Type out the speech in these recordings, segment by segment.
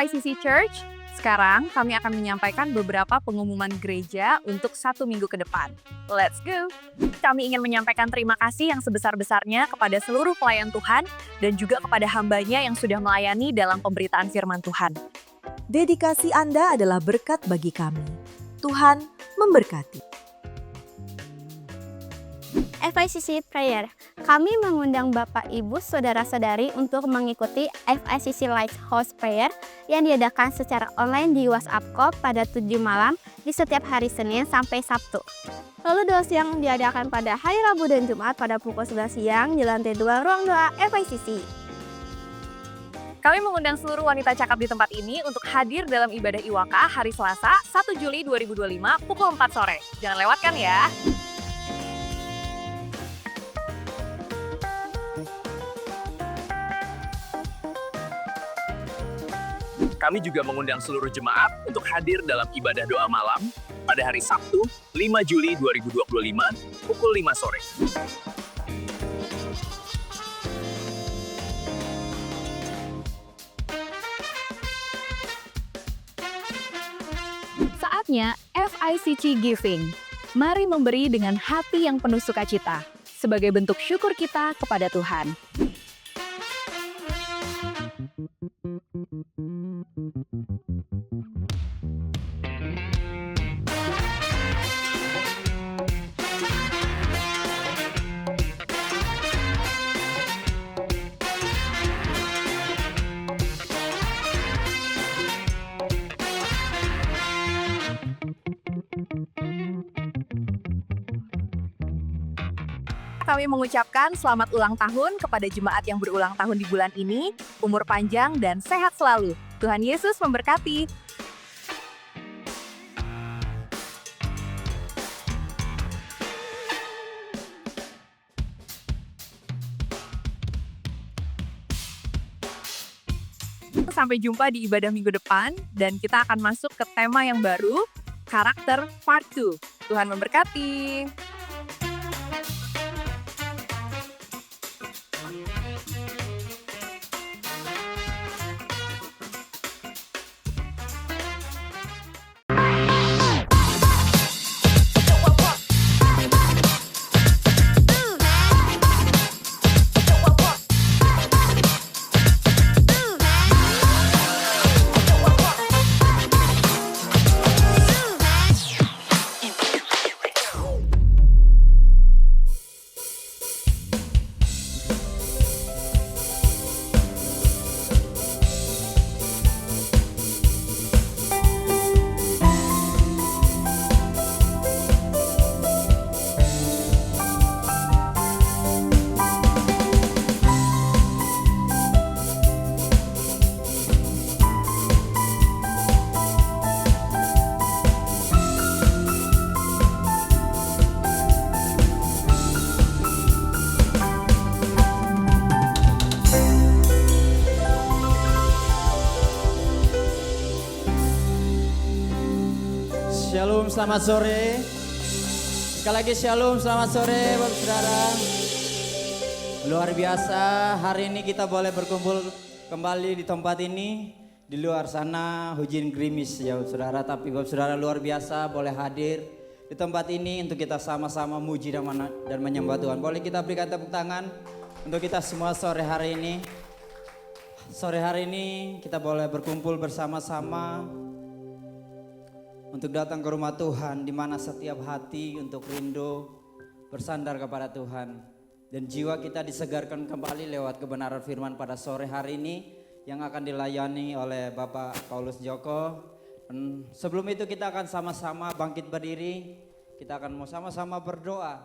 FICC Church, sekarang kami akan menyampaikan beberapa pengumuman gereja untuk 1 minggu ke depan. Let's go! Kami ingin menyampaikan terima kasih yang sebesar-besarnya kepada seluruh pelayan Tuhan dan juga kepada hambanya yang sudah melayani dalam pemberitaan firman Tuhan. Dedikasi Anda adalah berkat bagi kami. Tuhan memberkati. FICC Prayer. Kami mengundang Bapak, Ibu, Saudara-saudari untuk mengikuti FICC Lighthouse Prayer yang diadakan secara online di WhatsApp Call pada 7 malam di setiap hari Senin sampai Sabtu. Lalu doa siang diadakan pada hari Rabu dan Jumat pada pukul 11 siang di lantai 2 ruang doa FICC. Kami mengundang seluruh wanita cakap di tempat ini untuk hadir dalam ibadah IWAKA hari Selasa 1 Juli 2025 pukul 4 sore. Jangan lewatkan ya! Kami juga mengundang seluruh jemaat untuk hadir dalam ibadah doa malam pada hari Sabtu, 5 Juli 2025, pukul 5 sore. Saatnya FICC Giving. Mari memberi dengan hati yang penuh sukacita, sebagai bentuk syukur kita kepada Tuhan. Kami mengucapkan selamat ulang tahun kepada jemaat yang berulang tahun di bulan ini, umur panjang dan sehat selalu. Tuhan Yesus memberkati. Sampai jumpa di ibadah minggu depan, dan kita akan masuk ke tema yang baru, karakter part 2. Tuhan memberkati. Shalom, selamat sore. Sekali lagi shalom, selamat sore Bapak Saudara. Luar biasa, hari ini kita boleh berkumpul kembali di tempat ini. Di luar sana hujan gerimis ya Bapak Saudara, tapi Bapak Saudara luar biasa boleh hadir di tempat ini untuk kita sama-sama muji dan menyembah Tuhan. Boleh kita berikan tepuk tangan untuk kita semua sore hari ini. Sore hari ini kita boleh berkumpul bersama-sama untuk datang ke rumah Tuhan, di mana setiap hati untuk rindu bersandar kepada Tuhan. Dan jiwa kita disegarkan kembali lewat kebenaran firman pada sore hari ini yang akan dilayani oleh Bapak Paulus Joko. Dan sebelum itu kita akan sama-sama bangkit berdiri, kita akan mau sama-sama berdoa.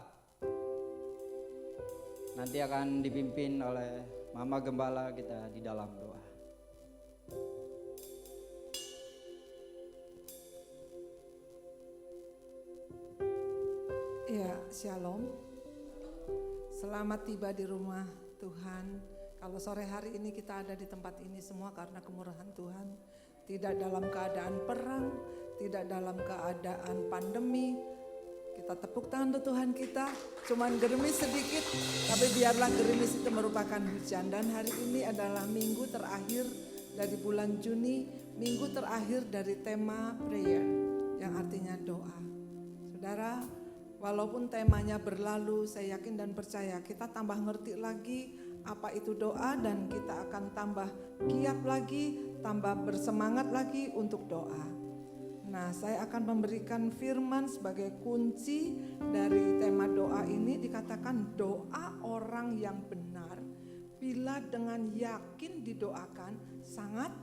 Nanti akan dipimpin oleh Mama Gembala kita di dalam doa. Ya, shalom. Selamat tiba di rumah Tuhan. Kalau sore hari ini kita ada di tempat ini semua karena kemurahan Tuhan. Tidak dalam keadaan perang, tidak dalam keadaan pandemi. Kita tepuk tangan untuk Tuhan kita. Cuman gerimis sedikit, tapi biarlah gerimis itu merupakan hujan. Dan hari ini adalah minggu terakhir dari bulan Juni. minggu terakhir dari tema prayer yang artinya doa. Saudara, walaupun temanya berlalu, saya yakin dan percaya kita tambah ngerti lagi apa itu doa dan kita akan tambah giat lagi, tambah bersemangat lagi untuk doa. Nah, saya akan memberikan firman sebagai kunci dari tema doa ini. Dikatakan doa orang yang benar bila dengan yakin didoakan sangat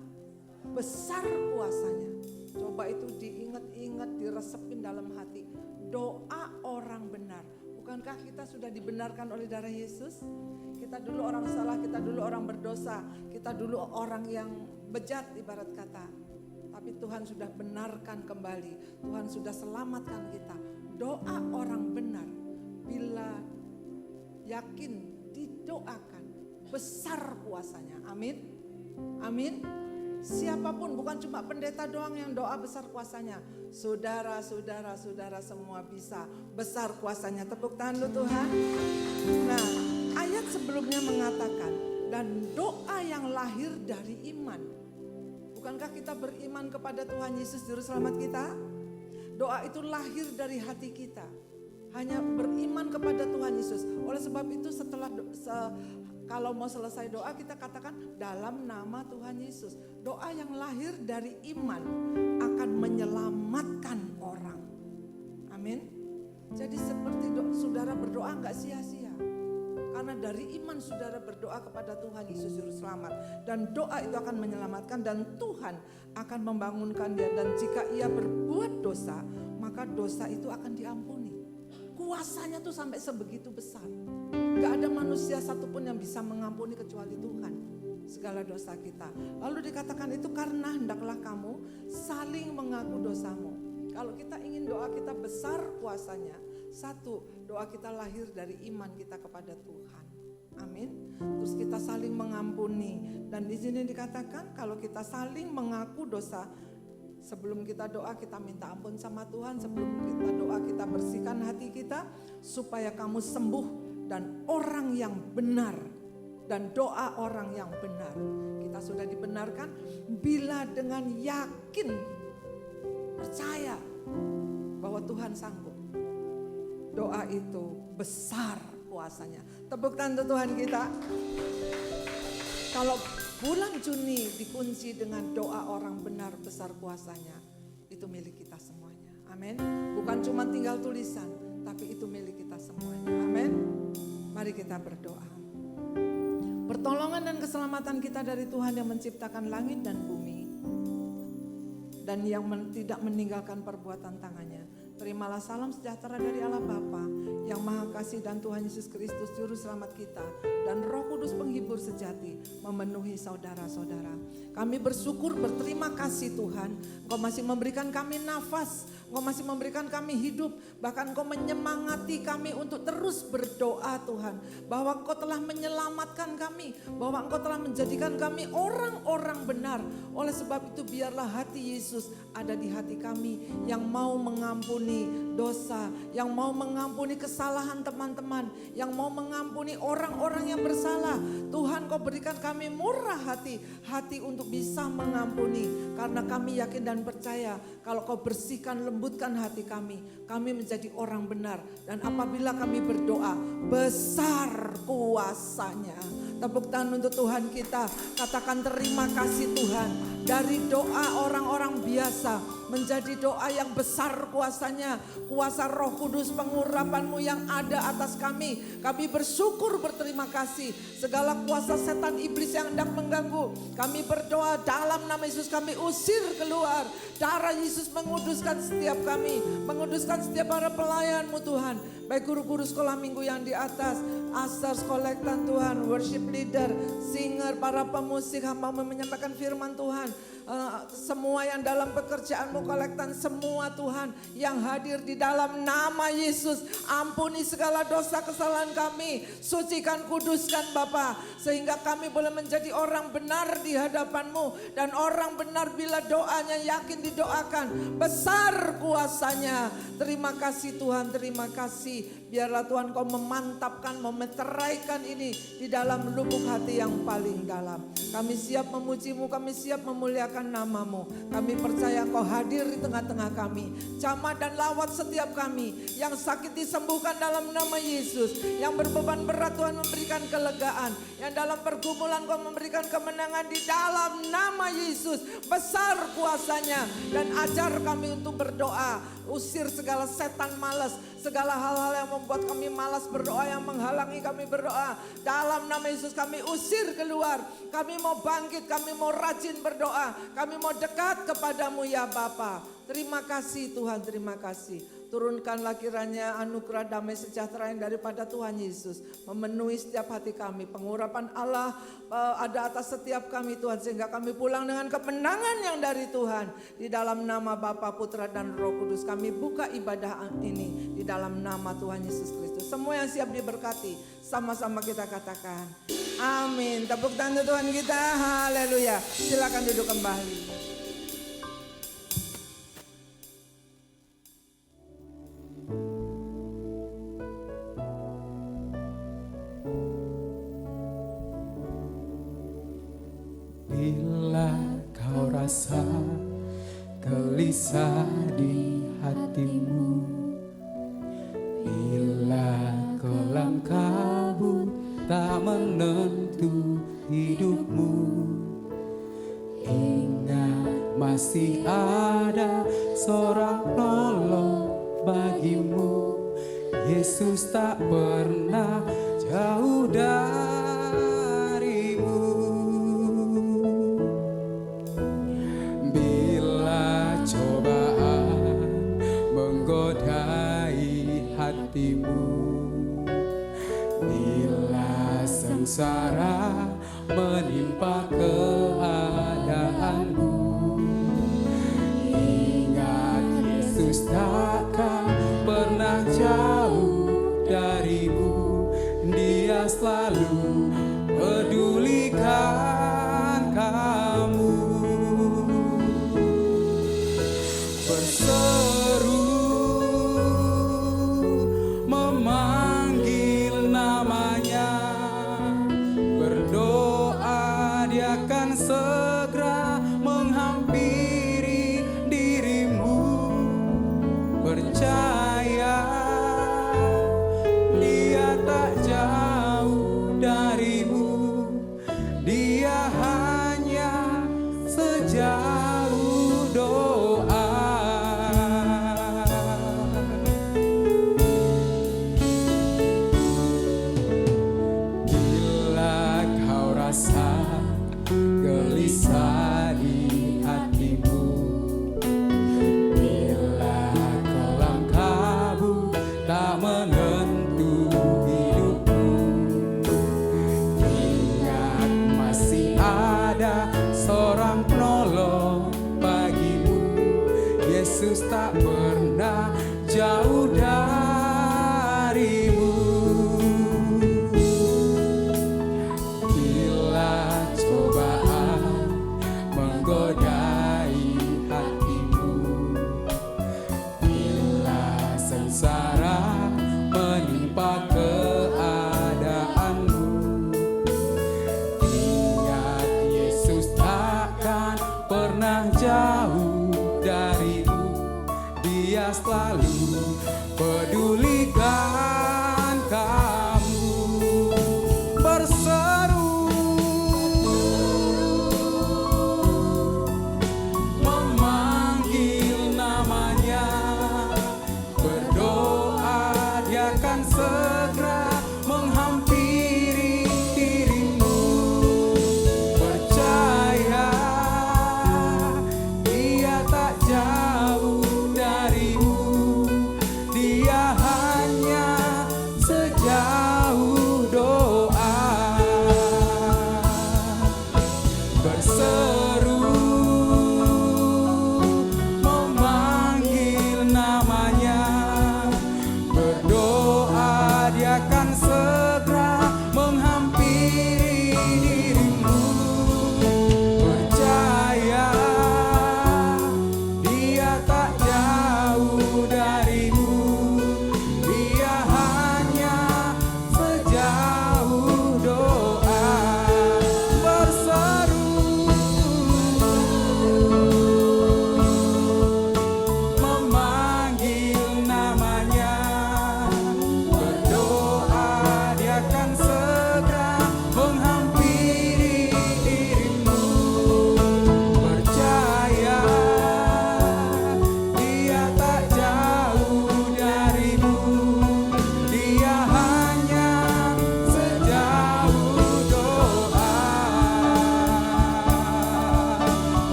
besar kuasanya. Coba itu diingat-ingat, diresepin dalam hati. Doa orang benar. Bukankah kita sudah dibenarkan oleh darah Yesus? Kita dulu orang salah, kita dulu orang berdosa, kita dulu orang yang bejat ibarat kata. Tapi Tuhan sudah benarkan kembali, Tuhan sudah selamatkan kita. Doa orang benar bila yakin didoakan besar kuasanya. Amin. Amin. Siapapun, bukan cuma pendeta doang yang doa besar kuasanya. Saudara-saudara semua bisa besar kuasanya. Tepuk tangan lu Tuhan. Nah, ayat sebelumnya mengatakan, dan doa yang lahir dari iman. Bukankah kita beriman kepada Tuhan Yesus Juru Selamat kita? Doa itu lahir dari hati kita. Hanya beriman kepada Tuhan Yesus. Oleh sebab itu kalau mau selesai doa kita katakan dalam nama Tuhan Yesus. Doa yang lahir dari iman akan menyelamatkan orang. Amin. Jadi seperti saudara berdoa enggak sia-sia. Karena dari iman saudara berdoa kepada Tuhan Yesus Juru Selamat. Dan doa itu akan menyelamatkan dan Tuhan akan membangunkan dia. Dan jika ia berbuat dosa, maka dosa itu akan diampuni. Kuasanya tuh sampai sebegitu besar. Gak ada manusia satupun yang bisa mengampuni kecuali Tuhan segala dosa kita. Lalu dikatakan itu karena hendaklah kamu saling mengaku dosamu. Kalau kita ingin doa kita besar kuasanya, satu, doa kita lahir dari iman kita kepada Tuhan. Amin. Terus kita saling mengampuni. Dan di sini dikatakan kalau kita saling mengaku dosa, sebelum kita doa kita minta ampun sama Tuhan. Sebelum kita doa kita bersihkan hati kita supaya kamu sembuh dan orang yang benar. Dan doa orang yang benar. Kita sudah dibenarkan bila dengan yakin percaya bahwa Tuhan sanggup. Doa itu besar kuasanya. Tepuk tangan Tuhan kita. Kalau bulan Juni dikunci dengan doa orang benar besar kuasanya, itu milik kita semuanya. Amin. Bukan cuma tinggal tulisan, tapi itu milik kita semuanya. Amin. Mari kita berdoa. Pertolongan dan keselamatan kita dari Tuhan yang menciptakan langit dan bumi dan yang tidak meninggalkan perbuatan tangannya. Terimalah salam sejahtera dari Allah Bapa yang Maha Kasih dan Tuhan Yesus Kristus Juru Selamat kita dan Roh Kudus penghibur sejati memenuhi saudara-saudara. Kami bersyukur, berterima kasih Tuhan. Engkau masih memberikan kami nafas, Engkau masih memberikan kami hidup, bahkan Engkau menyemangati kami untuk terus berdoa Tuhan. Bahwa Engkau telah menyelamatkan kami, bahwa Engkau telah menjadikan kami orang-orang benar. Oleh sebab itu biarlah hati Yesus ada di hati kami yang mau mengampuni dosa, yang mau mengampuni kesalahan teman-teman, yang mau mengampuni orang-orang yang bersalah. Tuhan Kau berikan kami murah hati, hati untuk bisa mengampuni. Karena kami yakin dan percaya kalau Kau bersihkan, lembutkan hati kami menjadi orang benar. Dan apabila kami berdoa, besar kuasanya. Tepuk tangan untuk Tuhan kita, katakan terima kasih Tuhan. Dari doa orang-orang biasa menjadi doa yang besar kuasanya. Kuasa Roh Kudus pengurapan-Mu yang ada atas kami. Kami bersyukur, berterima kasih. Segala kuasa setan iblis yang hendak mengganggu, kami berdoa dalam nama Yesus kami usir keluar. Darah Yesus menguduskan setiap kami, menguduskan setiap para pelayan-Mu Tuhan. Baik guru-guru sekolah minggu yang di atas, Asters, kolektan Tuhan, worship leader, singer, para pemusik, hamba menyampaikan firman Tuhan. Semua yang dalam pekerjaan-Mu kolektan, semua Tuhan yang hadir di dalam nama Yesus. Ampuni segala dosa kesalahan kami, sucikan, kuduskan Bapa, sehingga kami boleh menjadi orang benar di hadapan-Mu. Dan orang benar bila doanya yakin didoakan, besar kuasanya. Terima kasih Tuhan, terima kasih. Biarlah Tuhan Kau memantapkan, memeteraikan ini di dalam lubuk hati yang paling dalam. Kami siap memuji-Mu, kami siap memuliakan memuliakan nama-Mu. Kami percaya Engkau hadir di tengah-tengah kami. Jamah dan lawat setiap kami. Yang sakit disembuhkan dalam nama Yesus. Yang berbeban berat Tuhan memberikan kelegaan. Yang dalam pergumulan Kau memberikan kemenangan di dalam nama Yesus. Besar kuasanya. Dan ajar kami untuk berdoa. Usir segala setan malas. Segala hal-hal yang membuat kami malas berdoa. Yang menghalangi kami berdoa. Dalam nama Yesus kami usir keluar. Kami mau bangkit. Kami mau rajin berdoa. Kami mau dekat kepadamu ya Bapa. Terima kasih Tuhan, terima kasih. Turunkanlah kiranya anugerah damai sejahtera yang daripada Tuhan Yesus memenuhi setiap hati kami. Pengurapan Allah ada atas setiap kami Tuhan, sehingga kami pulang dengan kemenangan yang dari Tuhan. Di dalam nama Bapa, Putra dan Roh Kudus kami buka ibadah ini di dalam nama Tuhan Yesus Kristus. Semua yang siap diberkati sama-sama kita katakan amin. Tepuk tangan Tuhan kita, haleluya. Silakan duduk kembali. Bila kau rasa gelisah di hatimu, bila kelam kabut tak menentu hidupmu, ingat masih ada seorang penolong bagimu. Yesus tak pernah jauh darimu. Bila cobaan menggodai hatimu, bila sengsara menimpa keadaanmu, ingat Yesus takkan pernah jauh darimu. Dia selalu pedulikan kamu. Berseru memanggil namanya, berdoa dia akan segera menghampiri dirimu. Percaya dia tak jauh darimu, dia hanya sejauh doa. Bila kau rasa gelisah di hatimu, bila kelam kabut tak menentu hidupmu, ingat masih ada seorang penolong bagimu. Yesus tak pernah jauh darimu. Bila cobaan menggodai hatimu, bila sengsara menimpa keadaanmu, ingat Yesus takkan pernah jauh darimu. Dia selalu pedulikan kamu. Berseru memanggil namanya, berdoa dia akan segera menghampiri dirimu. Percaya dia tak jauh darimu, dia hanya sejauh doa. Berseru memanggil namanya,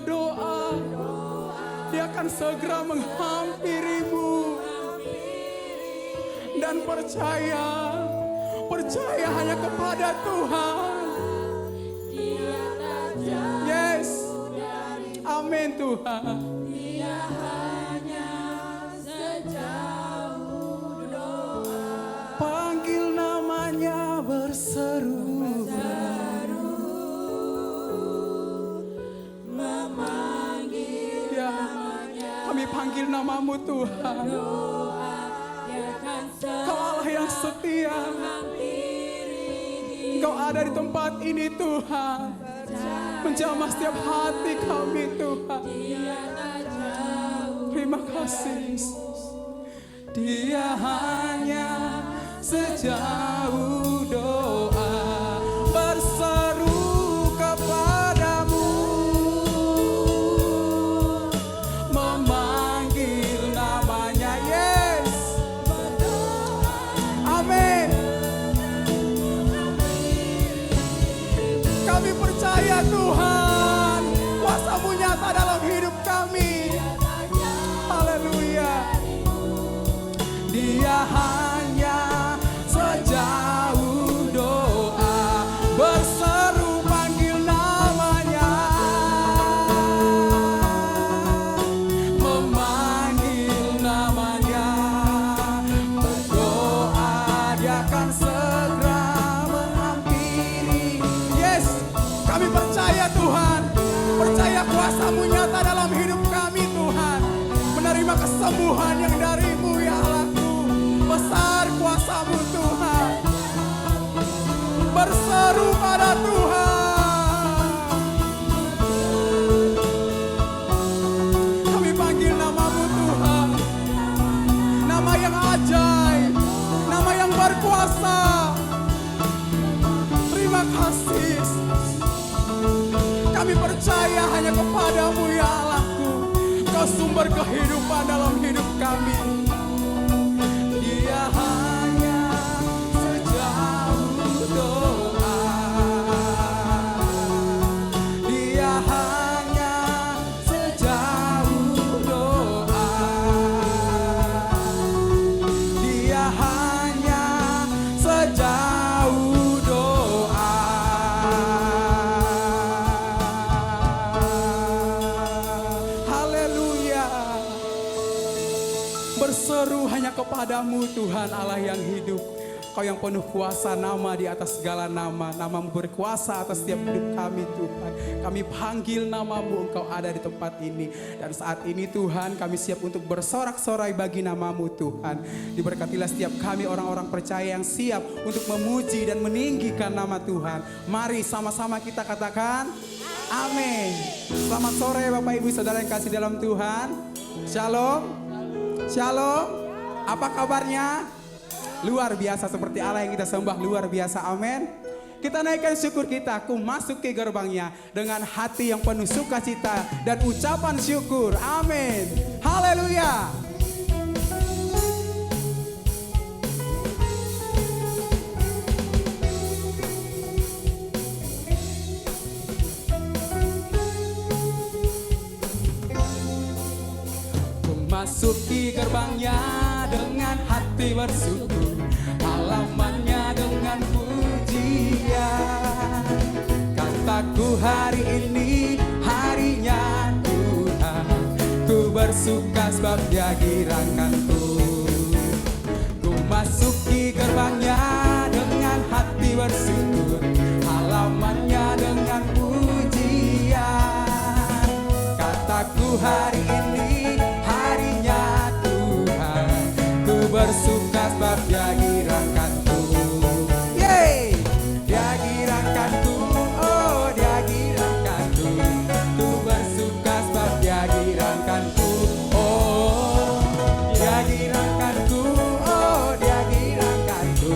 berdoa, Dia akan segera menghampirimu. Dan percaya hanya kepada Tuhan. Yes, amin Tuhan. Panggil namanya berseru. Ya, kami panggil namamu Tuhan. Kau Allah yang setia. Engkau ada di tempat ini Tuhan. Menjamah setiap hati kami Tuhan. Terima kasih Yesus. Dia hanya sejauh doa berseru kepadamu, memanggil namanya. Yes, amin. Kami percaya Tuhan, kuasa-Mu nyata dalam hidup kami. Haleluya. Dia hanya sejauh doa berseru panggil namanya, memanggil namanya, berdoa Dia akan segera menghampiri. Yes, kami percaya Tuhan, percaya kuasa-Mu nyata dalam hidup kami Tuhan. Menerima kesembuhan yang dari-Mu ya Allahku. Besar kuasa-Mu Tuhan. Berseru pada Tuhan. Kami panggil namamu Tuhan. Nama yang ajaib, nama yang berkuasa. Terima kasih Yesus. Kami percaya hanya kepadamu ya Allahku. Kau sumber kehidupan dalam hidup kami. Dia hanya sejauh doa. Dia hanya sejauh doa. Dia hanya sejauh doa. Haleluya. Berseru hanya kepadamu Tuhan Allah yang hidup. Kau yang penuh kuasa, nama di atas segala nama. Namamu berkuasa atas setiap hidup kami Tuhan. Kami panggil namamu, Engkau ada di tempat ini. Dan saat ini Tuhan kami siap untuk bersorak-sorai bagi namamu Tuhan. Diberkatilah setiap kami orang-orang percaya yang siap untuk memuji dan meninggikan nama Tuhan. Mari sama-sama kita katakan amin. Selamat sore Bapak Ibu Saudara yang kasih dalam Tuhan. Shalom. Shalom. Apa kabarnya? Luar biasa, seperti Allah yang kita sembah, luar biasa, amin. Kita naikkan syukur kita, aku masuk ke gerbangnya dengan hati yang penuh sukacita dan ucapan syukur, amin. Haleluya. Masuki gerbangnya dengan hati bersyukur, halamannya dengan pujian. Kataku hari ini harinya Tuhan, ku bersuka sebab Dia girakanku. Ku masuki gerbangnya dengan hati bersyukur, halamannya dengan pujian. Kataku hari ini bersuka sebab Dia girakanku. Yeay, Dia girakanku, oh Dia girakanku. Ku bersuka sebab Dia girakanku, oh Dia girakanku, oh Dia girakanku.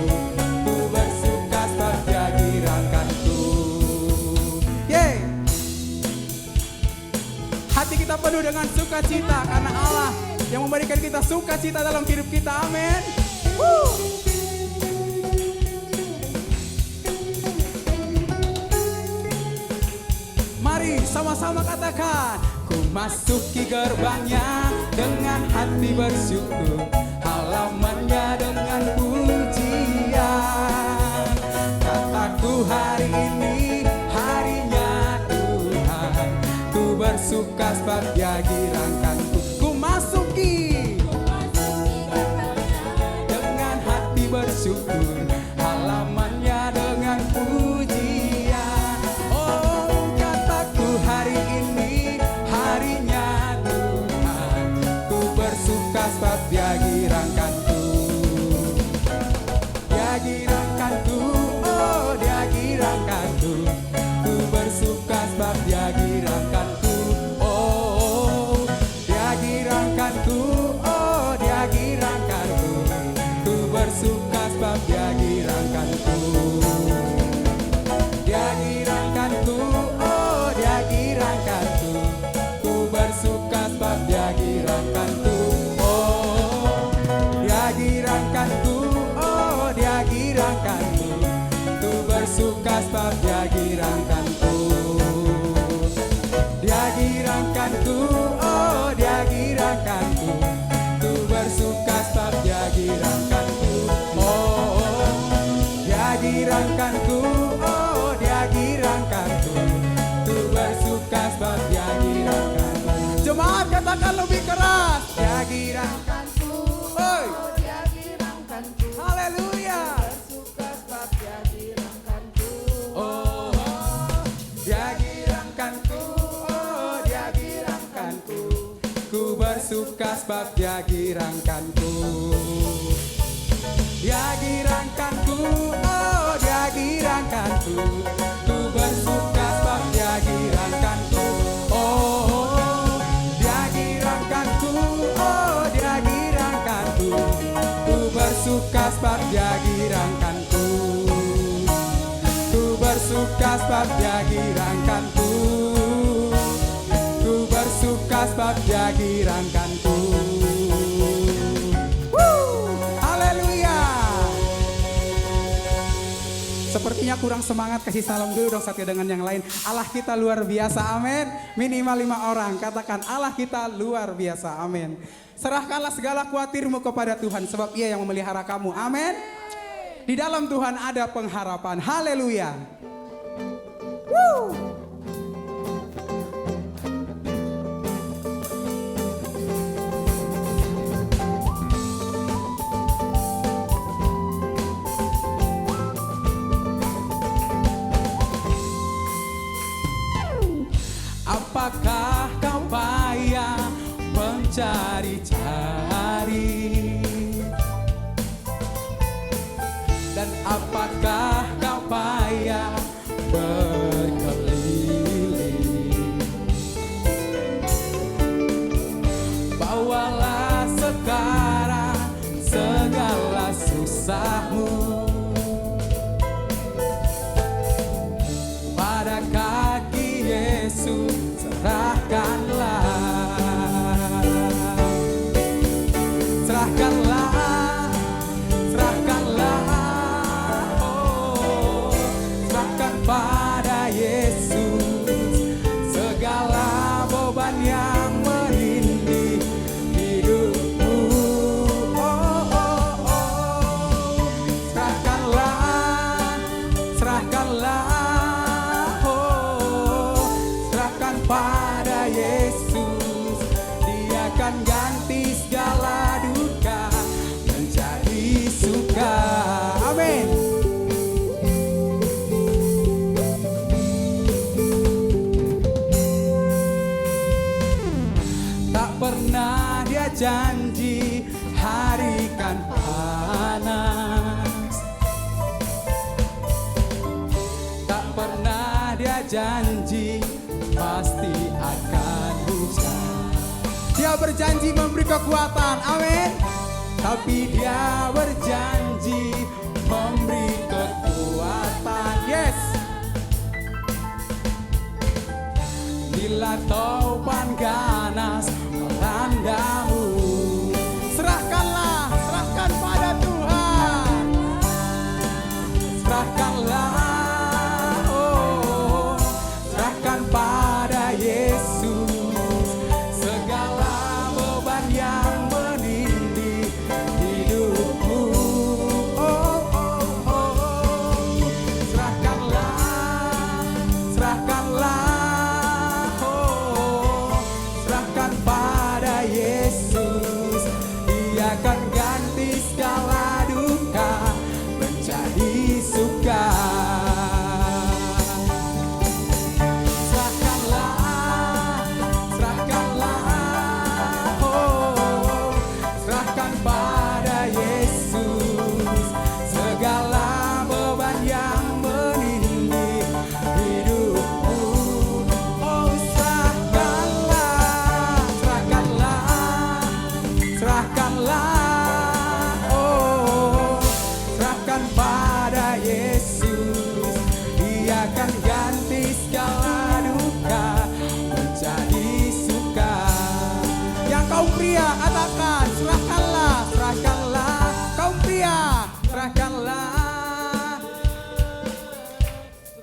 Ku bersuka sebab Dia girakanku. Yeay, hati kita penuh dengan sukacita karena Allah yang memberikan kita sukacita dalam hidup kita, amin. Mari Mari sama-sama katakan, ku masuki gerbangnya dengan hati bersyukur, halamannya dengan pujian. Kataku hari ini harinya Tuhan, ku bersuka sebab Dia girangkanku. Ku masuki dengan hati bersyukur, halamannya dengan pujian. Oh, kataku hari ini harinya Tuhan, ku bersuka sebab Dia girangkanku. Dia girangkanku, oh Dia girangkanku, ku bersuka sebab Dia girangkanku. Oh, Dia girangkanku, oh Dia girangkanku, ku bersuka sebab Dia girangkanku. Dia girangkanku, oh Dia girangkanku, ku bersuka sebab Dia girangkanku. Oh, Dia girangkanku, oh Dia girangkanku, ku bersuka sebab Dia girangkanku. Dia girangkanku, oh Dia girangkanku, ku bersuka sebab Dia girangkanku. Oh, Dia girangkanku, oh Dia girangkanku, ku bersuka sebab Dia girangkanku. Jemaat katakan lebih keras. Dia girangkanku, oi. Dia girangkanku, Haleluya. bersuka sebab Dia girangkanku. Oh, Dia girangkanku, oh Dia girangkanku, ku bersuka sebab Dia girangkanku. Dia girangkanku, oh Dia girangkanku, ku bersuka sebab Dia girangkanku. Oh, Dia girangkanku, oh Dia girangkanku, ku bersuka sebab Dia girangkanku. Ku bersuka sebab Dia girangkanku, ku bersuka sebab Dia girangkanku. Haleluya. Sepertinya kurang semangat, kasih salam dulu dong satu dengan yang lain. Allah kita luar biasa, amin. Minimal 5 orang, katakan Allah kita luar biasa, amin. Serahkanlah segala khawatirmu kepada Tuhan, sebab Ia yang memelihara kamu, amin. Di dalam Tuhan ada pengharapan, haleluya. Apakah kau payah mencari-cari? Dan apakah kau payah berkeliling? Bawalah sekarang segala susahmu pada kaki Yesus, serahkanlah. Serahkanlah, serahkanlah, oh, serahkan pada Yesus segala beban yang menindih hidupmu. Oh, oh, oh, serahkanlah, serahkanlah, oh, serahkan pada Yesus. Dia akan ganti segala duka menjadi suka. Amin. Tak pernah Dia janji hari kan panas, tak pernah Dia janji pasti akan hujan. Dia berjanji memberi kekuatan, amin. Tapi Dia berjanji memberi kekuatan, yes. Bila topan ganas melandamu, serahkanlah, serahkan pada Tuhan. Serahkanlah, oh, serahkan pada serahkanlah, oh, serahkan pada Yesus. Dia akan ganti segala duka menjadi suka. Yang kaum pria katakan, serahkanlah, serahkanlah. Kaum pria, serahkanlah.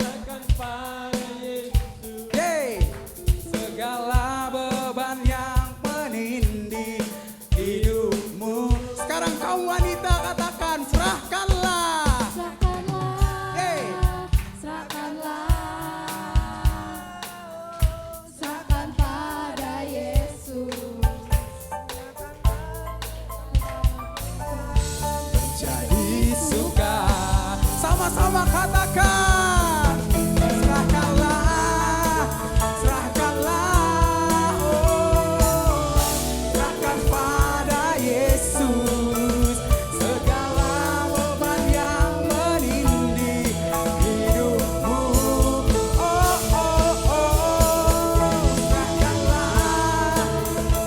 Serahkan pada Yesus. Yeay. Segala beban yang menindih hidupmu. Sekarang kaum wanita katakan, serahkanlah. Yeay. Serahkan pada Yesus. Jadi suka. Sama-sama katakan, serahkanlah, serahkanlah, oh, serahkan pada Yesus. Segala beban yang menindih hidupmu, oh, oh, oh, serahkanlah,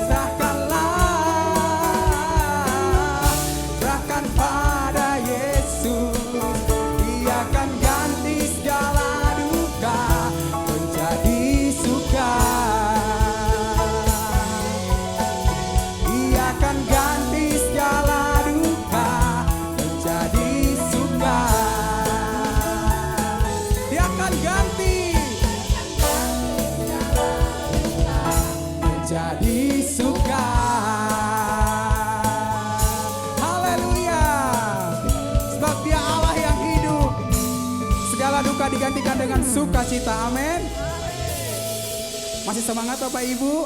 serahkanlah, serahkan pada Yesus. Dia akan ganti segala duka menjadi suka. Dia akan ganti segala duka menjadi suka. Dia akan ganti menjadi suka. Haleluya. Sebab Dia Allah yang hidup. Segala duka digantikan dengan sukacita. Amin. Masih semangat Bapak Ibu?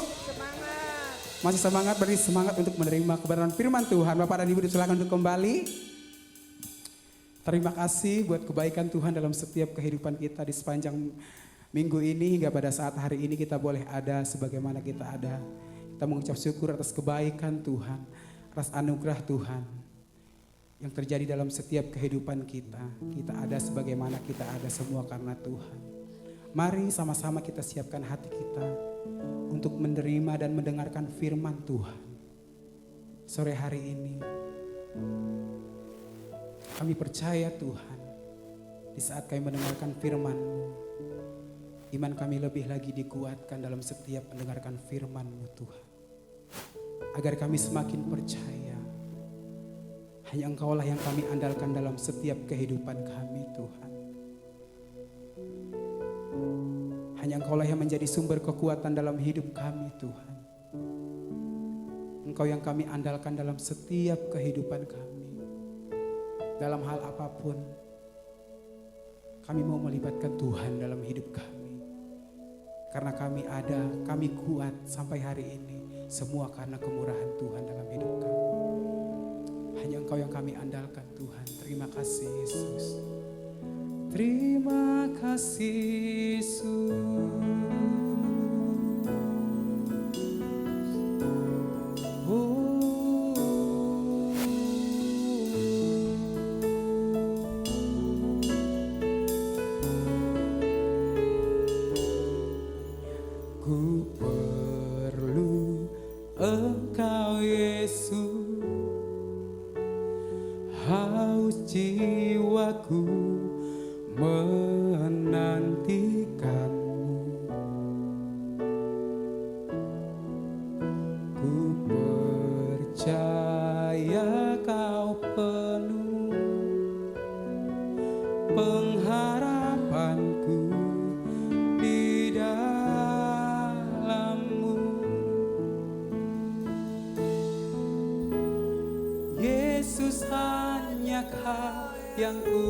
Masih semangat, beri semangat untuk menerima kebenaran firman Tuhan. Bapak dan Ibu disilakan untuk kembali. Terima kasih buat kebaikan Tuhan dalam setiap kehidupan kita di sepanjang minggu ini hingga pada saat hari ini kita boleh ada sebagaimana kita ada. Kita mengucap syukur atas kebaikan Tuhan, atas anugerah Tuhan yang terjadi dalam setiap kehidupan kita. Kita ada sebagaimana kita ada semua karena Tuhan. Mari sama-sama kita siapkan hati kita untuk menerima dan mendengarkan firman Tuhan. Sore hari ini kami percaya Tuhan, di saat kami mendengarkan firman-Mu, iman kami lebih lagi dikuatkan dalam setiap mendengarkan firman-Mu Tuhan. Agar kami semakin percaya, hanya Engkaulah yang kami andalkan dalam setiap kehidupan kami Tuhan. Hanya Engkaulah yang menjadi sumber kekuatan dalam hidup kami Tuhan. Engkau yang kami andalkan dalam setiap kehidupan kami. Dalam hal apapun, kami mau melibatkan Tuhan dalam hidup kami. Karena kami ada, kami kuat sampai hari ini. Semua karena kemurahan Tuhan dalam hidup kami. Hanya Engkau yang kami andalkan Tuhan. Terima kasih Yesus. Terima kasih Yesus. Ku perlu Engkau Yesus, haus jiwaku menantikanmu. Ku percaya Kau penuh pengharapanku di dalam-Mu. Yesus, hanya Kau yang ku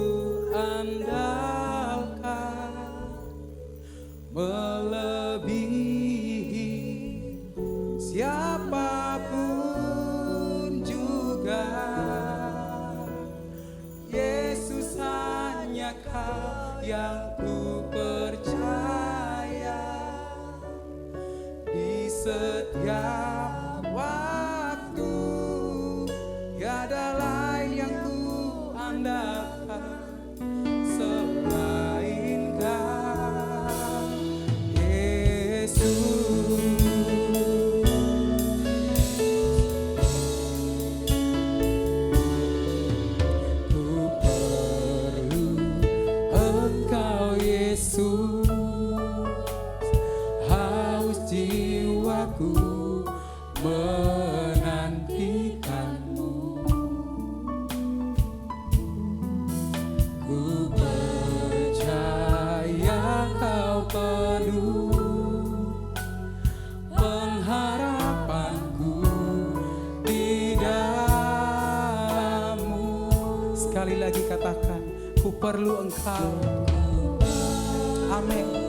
andalkan, melebihi siapapun juga. Yesus, hanya Kau yang ku percaya di setiap waktu. Tiada lain yang ku andalkan selain Kau, Yesus. sekali lagi katakan, ku perlu Engkau. Amin.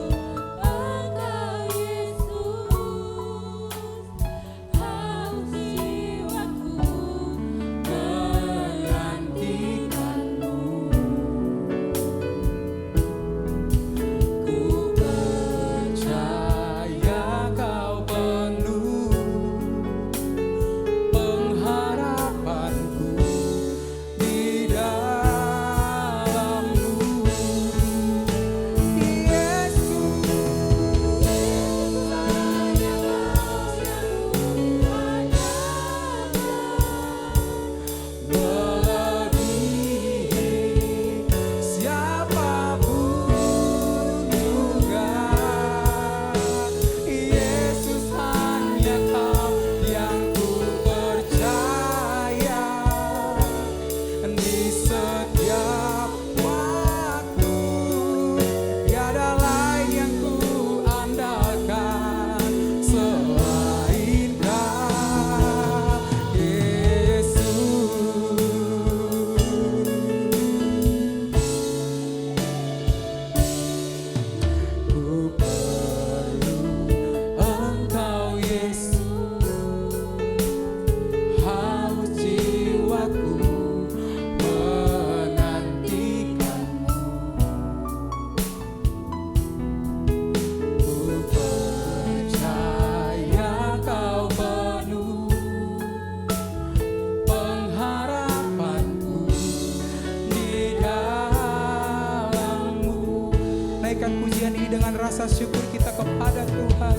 Pujian ini dengan rasa syukur kita kepada Tuhan.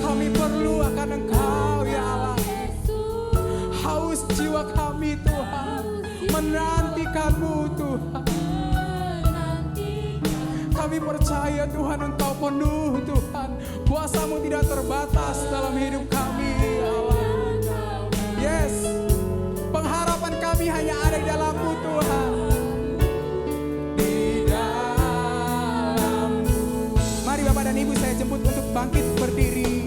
Kami perlu akan Engkau ya Allah. Haus jiwa kami Tuhan, menantikan-Mu Tuhan. Kami percaya Tuhan Engkau penuh Tuhan. Kuasa-Mu tidak terbatas dalam hidup kami ya Allah. Yes, pengharapan kami hanya ada di dalam-Mu Tuhan. Bapak dan Ibu saya jemput untuk bangkit berdiri.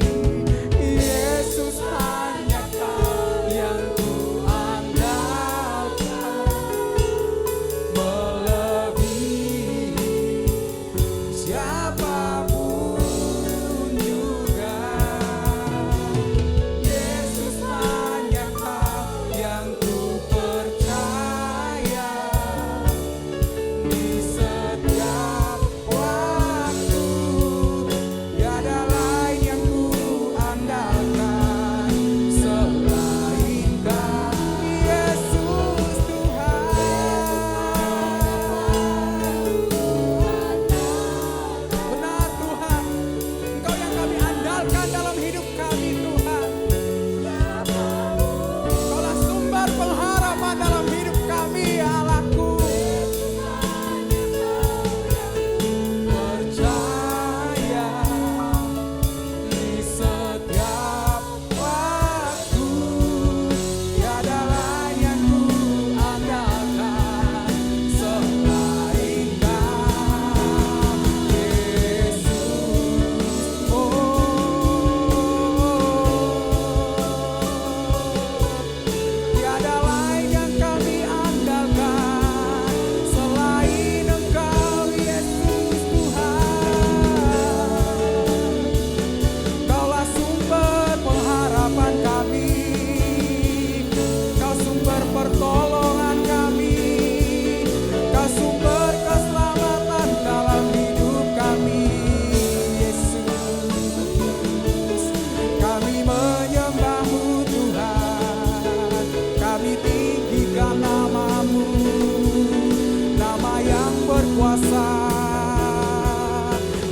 Yesus hanya Kau yang ku andalkan, melebihi siapapun juga. Yesus hanya Kau yang ku percaya di setiap waktu. Tiada lain yang ku andalkan selain Kau, Yesus Tuhan. Benar Tuhan, Engkau yang kami andalkan dalam hidup kami Tuhan. Kaulah sumber pengharapan dalam hidup kami ya Allahku. Percaya di setiap waktu, tiada lain yang ku andalkan selain Kau, Yesus. Tiada lain yang kami andalkan selain Engkau, Yesus Tuhan. Kaulah sumber pengharapan kami, Kau sumber pertolongan kami, Kau sumber keselamatan dalam hidup kami, Yesus. Kami menyembah-Mu Tuhan, kami tinggikan nama-Mu, nama yang berkuasa,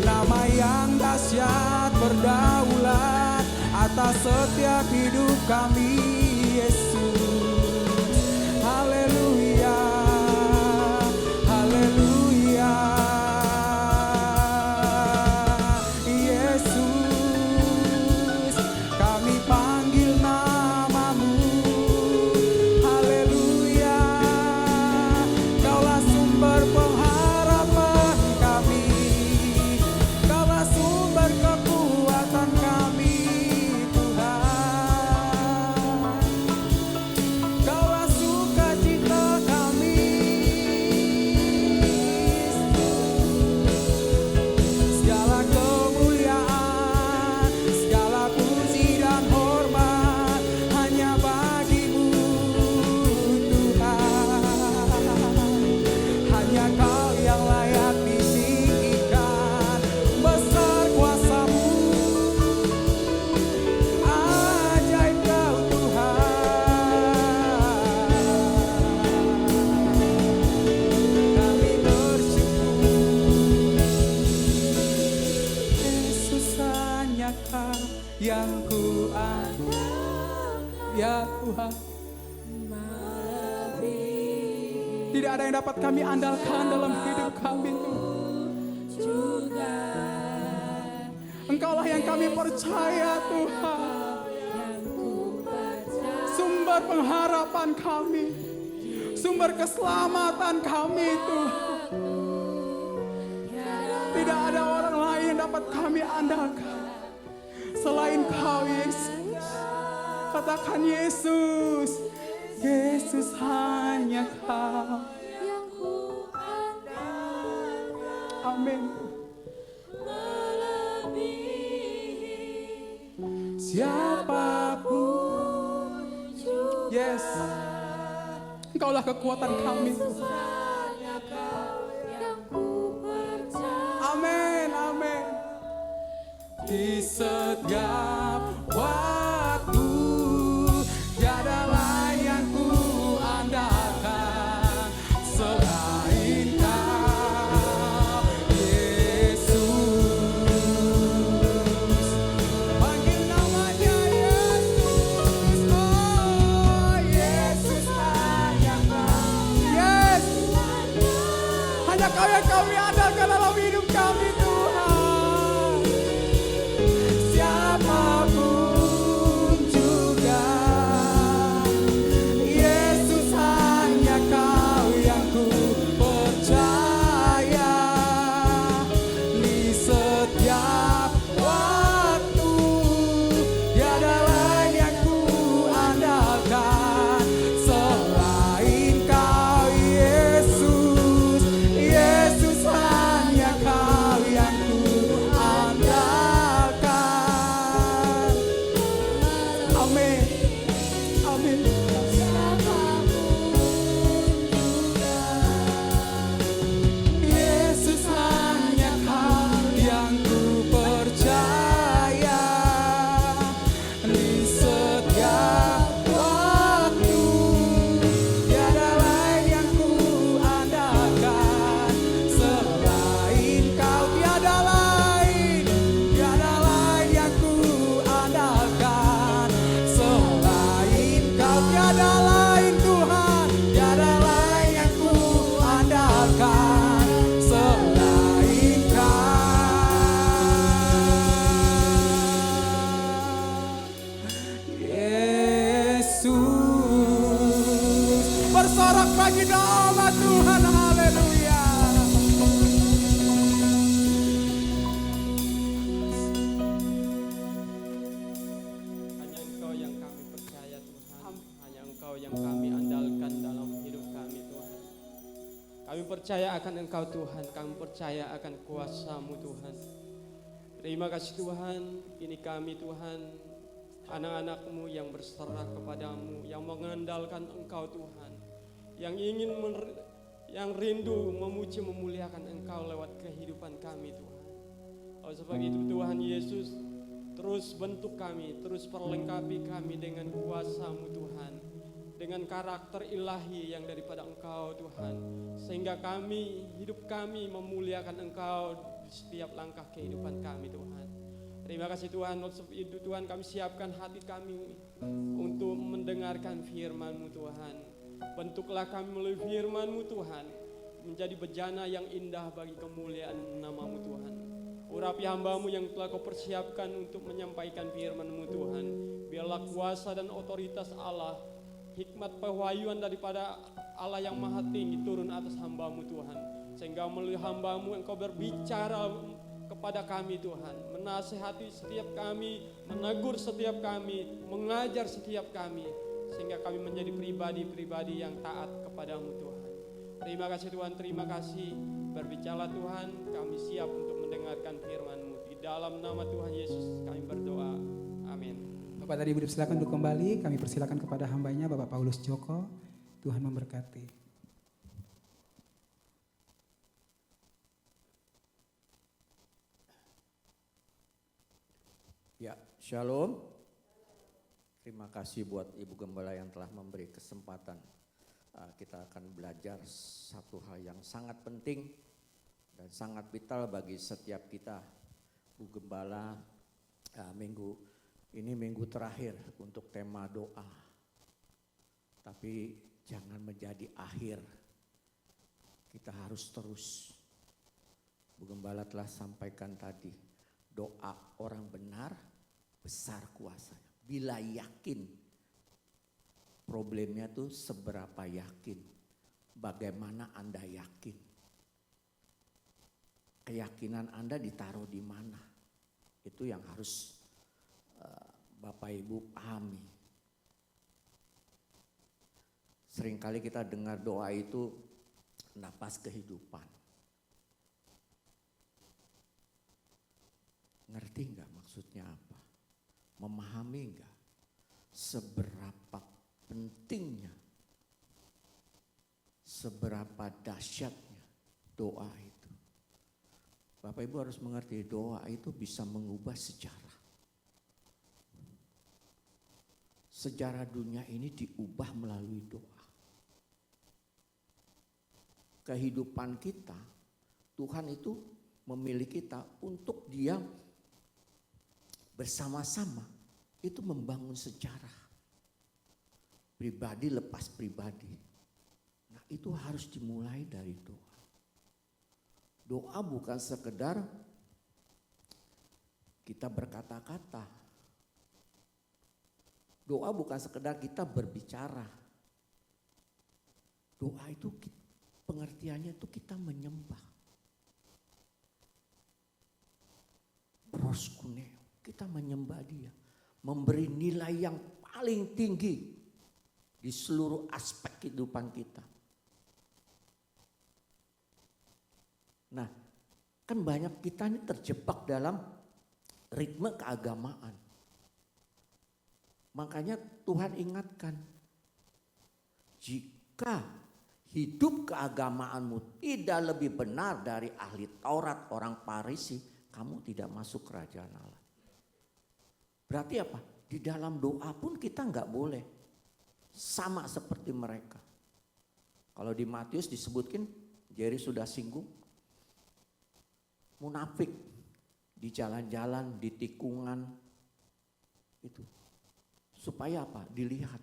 nama yang dahsyat berdaulat atas setiap hidup kami, Yesus. Haleluya, haleluya, Yesus. Kami panggil nama-Mu, haleluya. Kaulah sumber pengharapan kami, Kaulah sumber kekuatan kami Tuhan. Tidak ada yang dapat kami andalkan dalam hidup kami Tuhan. Engkaulah yang kami percaya Tuhan. Sumber pengharapan kami, sumber keselamatan kami Tuhan. Tidak ada orang lain yang dapat kami andalkan selain Kau Yesus. Katakan Yesus, Yesus hanya Kau. Amin. Siapapun, yes, Engkaulah kekuatan kami. Amin, amin. Di setiap waktu, tiada lain yang ku andalkan selain Kau, Yesus. Panggil namanya Yesus, oh Yesus hanya Kau, yes. Hanya Kau yang kami andalkan dalam hidup kami Tuhan. Siapapun juga, Yesus hanya Kau yang ku percaya. Di setiap waktu, tiada lain yang ku andalkan selain Kau Yesus. Yesus hanya Kau yang ku andalkan. Amin. Amin. Yesus hanya Kau yang ku percaya. Di setiap waktu, tiada lain yang ku andalkan selain Kau. Tiada lain yang ku andalkan selain Kau. Tiada lain Tuhan, tiada lain yang ku andalkan selain Kau, Yesus. Bersorak bagi nama Tuhan, haleluya. Hanya Engkau yang kami percaya Tuhan. Hanya Engkau yang kami andalkan dalam hidup kami Tuhan. Kami percaya akan Engkau Tuhan. Kami percaya akan kuasa-Mu Tuhan. Terima kasih Tuhan. Ini kami Tuhan, anak-anak-Mu yang berserah kepadamu, yang mengandalkan Engkau Tuhan, yang ingin yang rindu memuji memuliakan Engkau lewat kehidupan kami Tuhan. Oleh sebab itu Tuhan Yesus, terus bentuk kami, terus perlengkapi kami dengan kuasa-Mu Tuhan, dengan karakter ilahi yang daripada Engkau Tuhan, sehingga kami, hidup kami memuliakan Engkau di setiap langkah kehidupan kami Tuhan. Terima kasih Tuhan, oleh sebab itu Tuhan kami siapkan hati kami untuk mendengarkan firman-Mu Tuhan. Bentuklah kami melalui firman-Mu Tuhan, menjadi bejana yang indah bagi kemuliaan nama-Mu Tuhan. Urapi hamba-Mu yang telah Kau persiapkan untuk menyampaikan firman-Mu Tuhan. Biarlah kuasa dan otoritas Allah, hikmat pewahyuan daripada Allah yang maha tinggi turun atas hamba-Mu Tuhan. Sehingga melalui hamba-Mu Engkau berbicara kepada kami Tuhan, menasihati setiap kami, menegur setiap kami, mengajar setiap kami, sehingga kami menjadi pribadi-pribadi yang taat kepadamu Tuhan. Terima kasih Tuhan, terima kasih. Berbicara Tuhan, kami siap untuk mendengarkan firman-Mu. Di dalam nama Tuhan Yesus kami berdoa. Amin. Bapak tadi Ibu silakan duduk kembali. Kami persilakan kepada hambanya Bapak Paulus Joko. Tuhan memberkati. Ya, shalom. Terima kasih buat Ibu Gembala yang telah memberi kesempatan. Kita akan belajar satu hal yang sangat penting dan sangat vital bagi setiap kita. Bu Gembala, minggu ini minggu terakhir untuk tema doa. Tapi jangan menjadi akhir kita harus terus. Bu Gembala telah sampaikan tadi, doa orang benar besar kuasanya. Bila yakin, problemnya tuh seberapa yakin, bagaimana Anda yakin. Keyakinan Anda ditaruh di mana? Itu yang harus Bapak Ibu pahami. Seringkali kita dengar doa itu napas kehidupan. Ngerti nggak maksudnya apa? Memahami nggak seberapa pentingnya, seberapa dahsyatnya doa itu? Bapak Ibu harus mengerti doa itu bisa mengubah sejarah. Sejarah dunia ini diubah melalui doa. Kehidupan kita, Tuhan itu memilih kita untuk Dia bersama-sama itu membangun sejarah. Pribadi lepas pribadi. Nah, itu harus dimulai dari doa. Doa bukan sekedar kita berkata-kata. Doa bukan sekedar kita berbicara. Doa itu pengertiannya itu kita menyembah. Proskuneo, kita menyembah Dia. Memberi nilai yang paling tinggi di seluruh aspek kehidupan kita. Nah, kan banyak kita ini terjebak dalam ritme keagamaan. Makanya Tuhan ingatkan, jika hidup keagamaanmu tidak lebih benar dari ahli Taurat orang Farisi, kamu tidak masuk kerajaan Allah. Berarti apa? Di dalam doa pun kita nggak boleh sama seperti mereka. Kalau di Matius disebutkan, Jerry sudah singgung, munafik di jalan-jalan, di tikungan itu. Supaya apa? Dilihat.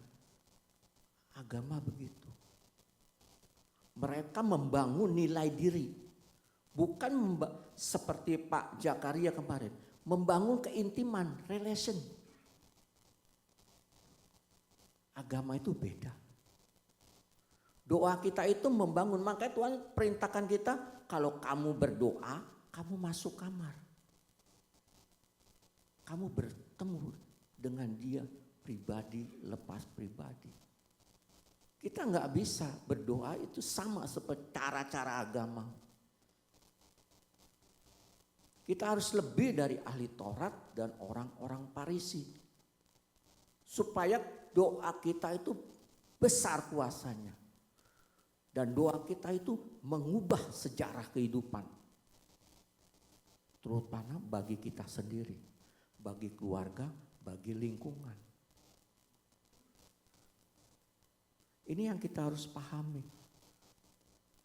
Agama begitu. Mereka membangun nilai diri. Bukan seperti Pak Jakaria kemarin. Membangun keintiman, relation. Agama itu beda. Doa kita itu membangun. Makanya Tuhan perintahkan kita, kalau kamu berdoa, kamu masuk kamar. Kamu bertemu dengan Dia pribadi lepas pribadi. Kita nggak bisa berdoa itu sama seperti cara-cara agama. Kita harus lebih dari ahli Taurat dan orang-orang Farisi. Supaya doa kita itu besar kuasanya. Dan doa kita itu mengubah sejarah kehidupan. Terutama bagi kita sendiri, bagi keluarga, bagi lingkungan. Ini yang kita harus pahami.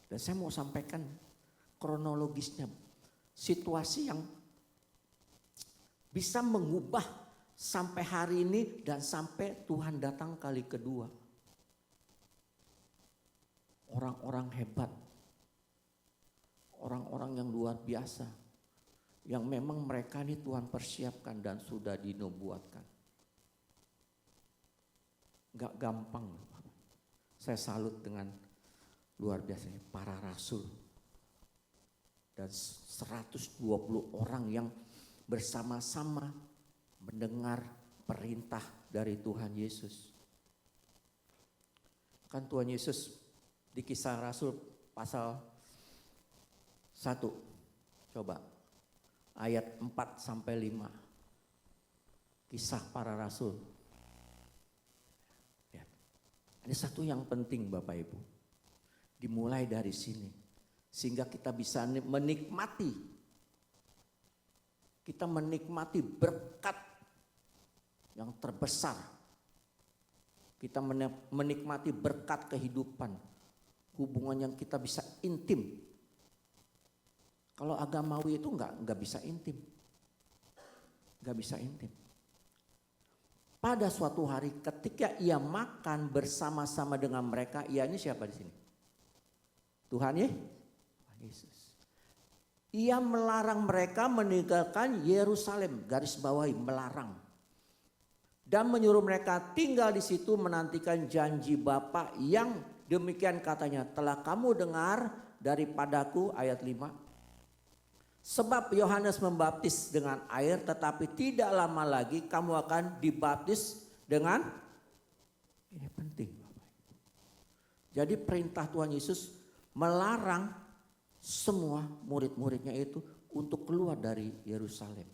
Dan saya mau sampaikan kronologisnya. Situasi yang bisa mengubah sampai hari ini dan sampai Tuhan datang kali kedua. Orang-orang hebat. Orang-orang yang luar biasa. Yang memang mereka ini Tuhan persiapkan dan sudah dinubuatkan. Gak gampang. Saya salut dengan luar biasanya para rasul. Dan 120 orang yang bersama-sama mendengar perintah dari Tuhan Yesus. Kan Tuhan Yesus di Kisah Rasul pasal 1. Coba. Ayat 4 sampai 5. Kisah para rasul. Lihat. Ada satu yang penting Bapak Ibu. Dimulai dari sini. Sehingga kita bisa menikmati. Kita menikmati berkat yang terbesar. Kita menikmati berkat kehidupan. Hubungan yang kita bisa intim. Kalau agamawi itu enggak bisa intim. Enggak bisa intim. Pada suatu hari ketika ia makan bersama-sama dengan mereka, ia ini siapa di sini? Tuhan Yesus. Ia melarang mereka meninggalkan Yerusalem, garis bawahi melarang. Dan menyuruh mereka tinggal di situ menantikan janji Bapa yang demikian katanya, telah kamu dengar daripadaku, ayat 5. Sebab Yohanes membaptis dengan air, tetapi tidak lama lagi kamu akan dibaptis dengan, ini penting Bapak. Jadi perintah Tuhan Yesus melarang semua murid-muridnya itu untuk keluar dari Yerusalem.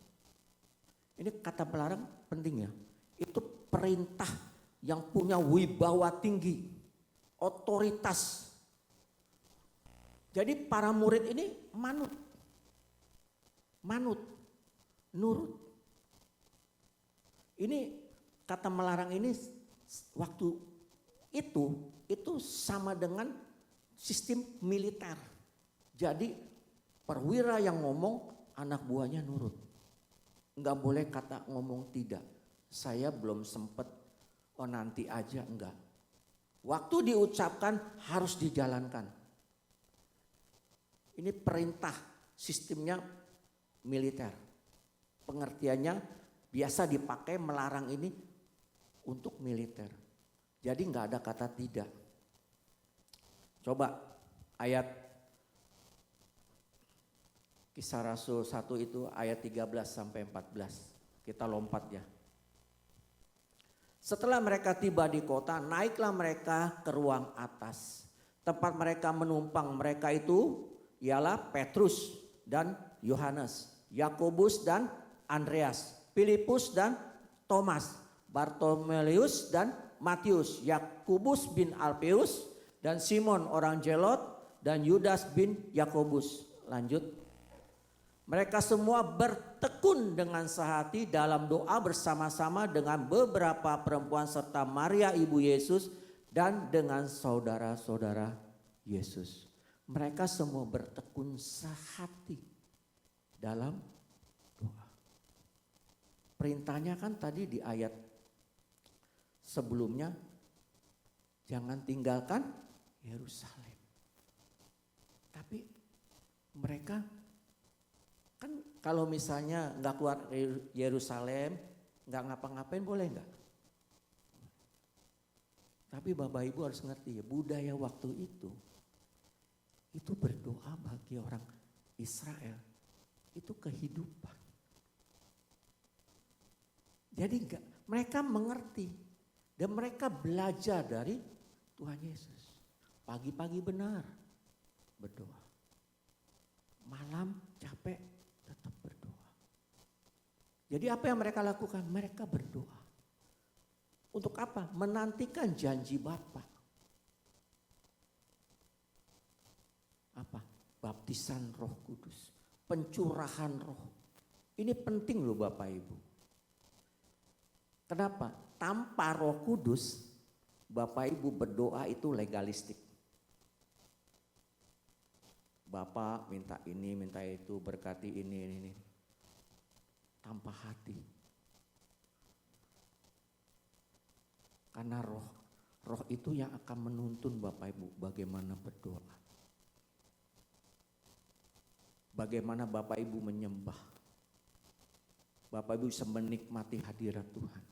Ini kata melarang penting ya. Itu perintah yang punya wibawa tinggi, otoritas. Jadi para murid ini manut, nurut. Ini kata melarang ini waktu itu sama dengan sistem militer. Jadi perwira yang ngomong anak buahnya nurut. Enggak boleh kata ngomong tidak. Saya belum sempat, oh nanti aja, enggak. Waktu diucapkan harus dijalankan. Ini perintah sistemnya militer. Pengertiannya biasa dipakai melarang ini untuk militer. Jadi enggak ada kata tidak. Coba ayat Kisah Rasul 1 itu ayat 13 sampai 14. Kita lompat ya. Setelah mereka tiba di kota, naiklah mereka ke ruang atas. Tempat mereka menumpang mereka itu ialah Petrus dan Yohanes, Yakobus dan Andreas, Filipus dan Thomas, Bartolomeus dan Matius, Yakobus bin Alpeus dan Simon orang Zelot dan Yudas bin Yakobus. Lanjut. Mereka semua bertekun dengan sehati dalam doa bersama-sama dengan beberapa perempuan serta Maria ibu Yesus dan dengan saudara-saudara Yesus. Mereka semua bertekun sehati dalam doa. Perintahnya kan tadi di ayat sebelumnya, jangan tinggalkan Yerusalem. Tapi mereka kan kalau misalnya nggak keluar Yerusalem, nggak ngapa-ngapain boleh nggak? Tapi Bapak Ibu harus ngerti ya, budaya waktu itu berdoa bagi orang Israel itu kehidupan. Jadi mereka mengerti dan mereka belajar dari Tuhan Yesus. Pagi-pagi benar berdoa, malam capek tetap berdoa. Jadi apa yang mereka lakukan? Mereka berdoa. Untuk apa? Menantikan janji Bapa. Apa? Baptisan Roh Kudus, pencurahan Roh. Ini penting loh Bapak Ibu. Kenapa? Tanpa Roh Kudus, Bapak Ibu berdoa itu legalistik. Bapak minta ini, minta itu, berkati ini. Tanpa hati. Karena roh itu yang akan menuntun Bapak Ibu bagaimana berdoa. Bagaimana Bapak Ibu menyembah. Bapak Ibu bisa menikmati hadirat Tuhan.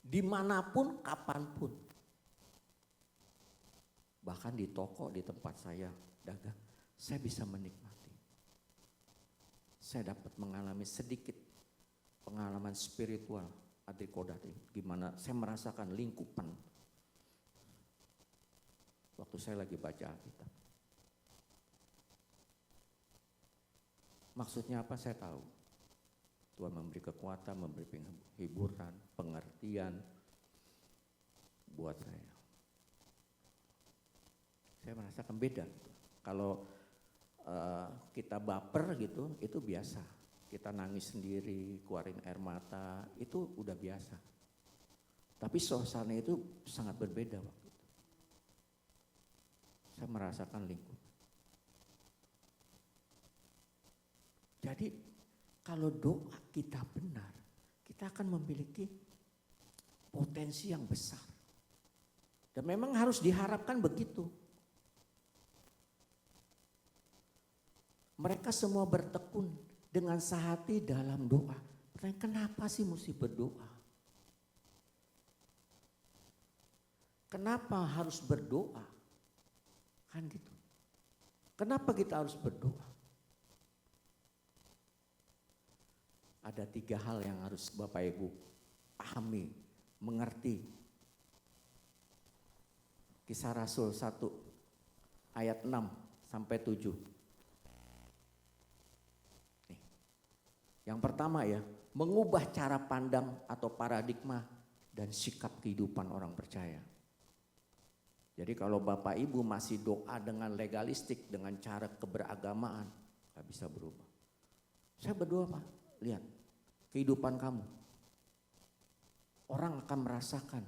Dimanapun, kapanpun. Bahkan di toko, di tempat saya dagang, saya bisa menikmati. Saya dapat mengalami sedikit pengalaman spiritual adikodat ini. Gimana saya merasakan lingkupan. Waktu saya lagi baca Alkitab. Maksudnya apa saya tahu. Tuhan memberi kekuatan, memberi hiburan, pengertian buat saya. Saya merasakan beda. Kalau kita baper gitu, itu biasa. Kita nangis sendiri, keluarin air mata, itu udah biasa. Tapi suasana itu sangat berbeda waktu itu. Saya merasakan lingkup. Jadi kalau doa kita benar, kita akan memiliki potensi yang besar. Dan memang harus diharapkan begitu. Mereka semua bertekun dengan sehati dalam doa. Pertanyaan, kenapa sih mesti berdoa? Kenapa harus berdoa? Kan gitu. Kenapa kita harus berdoa? Ada 3 hal yang harus Bapak Ibu pahami, mengerti. Kisah Rasul 1 ayat 6 sampai 7. Nih. Yang pertama ya, mengubah cara pandang atau paradigma dan sikap kehidupan orang percaya. Jadi kalau Bapak Ibu masih doa dengan legalistik, dengan cara keberagamaan, gak bisa berubah. Saya berdoa Pak, lihat kehidupan kamu. Orang akan merasakan.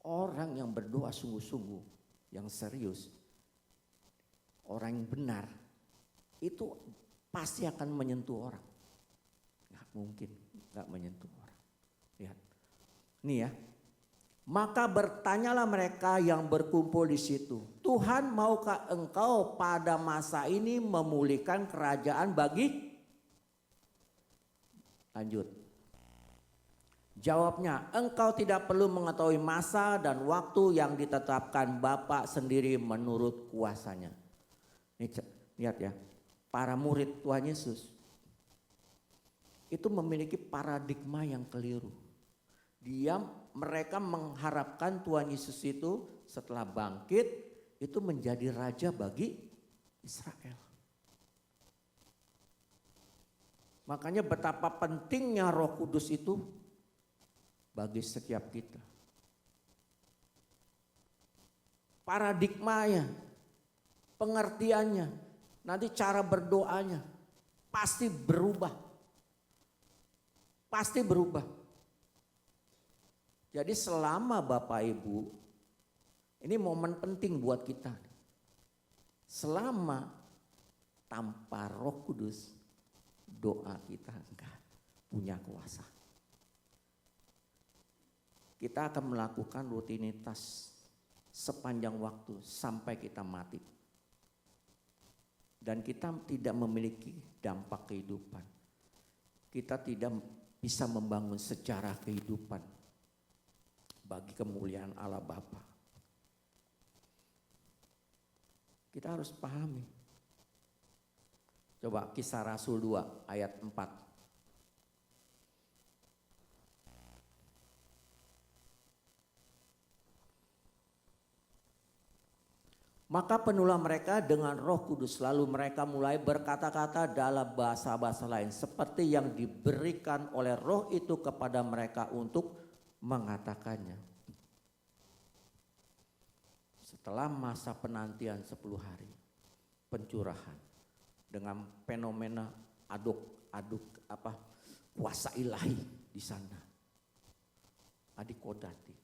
Orang yang berdoa sungguh-sungguh, yang serius, orang yang benar, itu pasti akan menyentuh orang. Gak mungkin gak menyentuh orang. Lihat, nih ya. Maka bertanyalah mereka yang berkumpul di situ, Tuhan maukah engkau pada masa ini memulihkan kerajaan bagi? Lanjut. Jawabnya, engkau tidak perlu mengetahui masa dan waktu yang ditetapkan Bapa sendiri menurut kuasanya. Nih, lihat ya, para murid Tuhan Yesus itu memiliki paradigma yang keliru. Mereka mengharapkan Tuhan Yesus itu setelah bangkit itu menjadi raja bagi Israel. Makanya betapa pentingnya Roh Kudus itu bagi setiap kita. Paradigmanya, pengertiannya, nanti cara berdoanya pasti berubah. Pasti berubah. Jadi selama Bapak Ibu, ini momen penting buat kita. Selama tanpa Roh Kudus, doa kita enggak punya kuasa. Kita akan melakukan rutinitas sepanjang waktu sampai kita mati. Dan kita tidak memiliki dampak kehidupan. Kita tidak bisa membangun sejarah kehidupan bagi kemuliaan Allah Bapa. Kita harus pahami. Coba Kisah Rasul 2 ayat 4. Maka penuhlah mereka dengan Roh Kudus, lalu mereka mulai berkata-kata dalam bahasa-bahasa lain seperti yang diberikan oleh Roh itu kepada mereka untuk mengatakannya. Setelah masa penantian 10 hari, pencurahan dengan fenomena aduk kuasa ilahi di sana. Adikodati.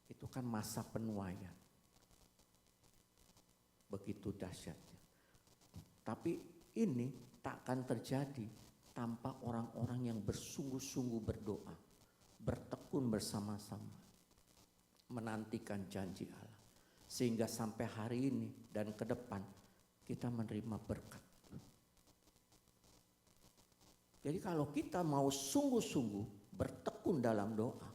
Itu kan masa penuaian. Begitu dahsyatnya. Tapi ini tak akan terjadi tanpa orang-orang yang bersungguh-sungguh berdoa, bertekun bersama-sama, menantikan janji Allah. Sehingga sampai hari ini dan ke depan kita menerima berkat. Jadi kalau kita mau sungguh-sungguh bertekun dalam doa,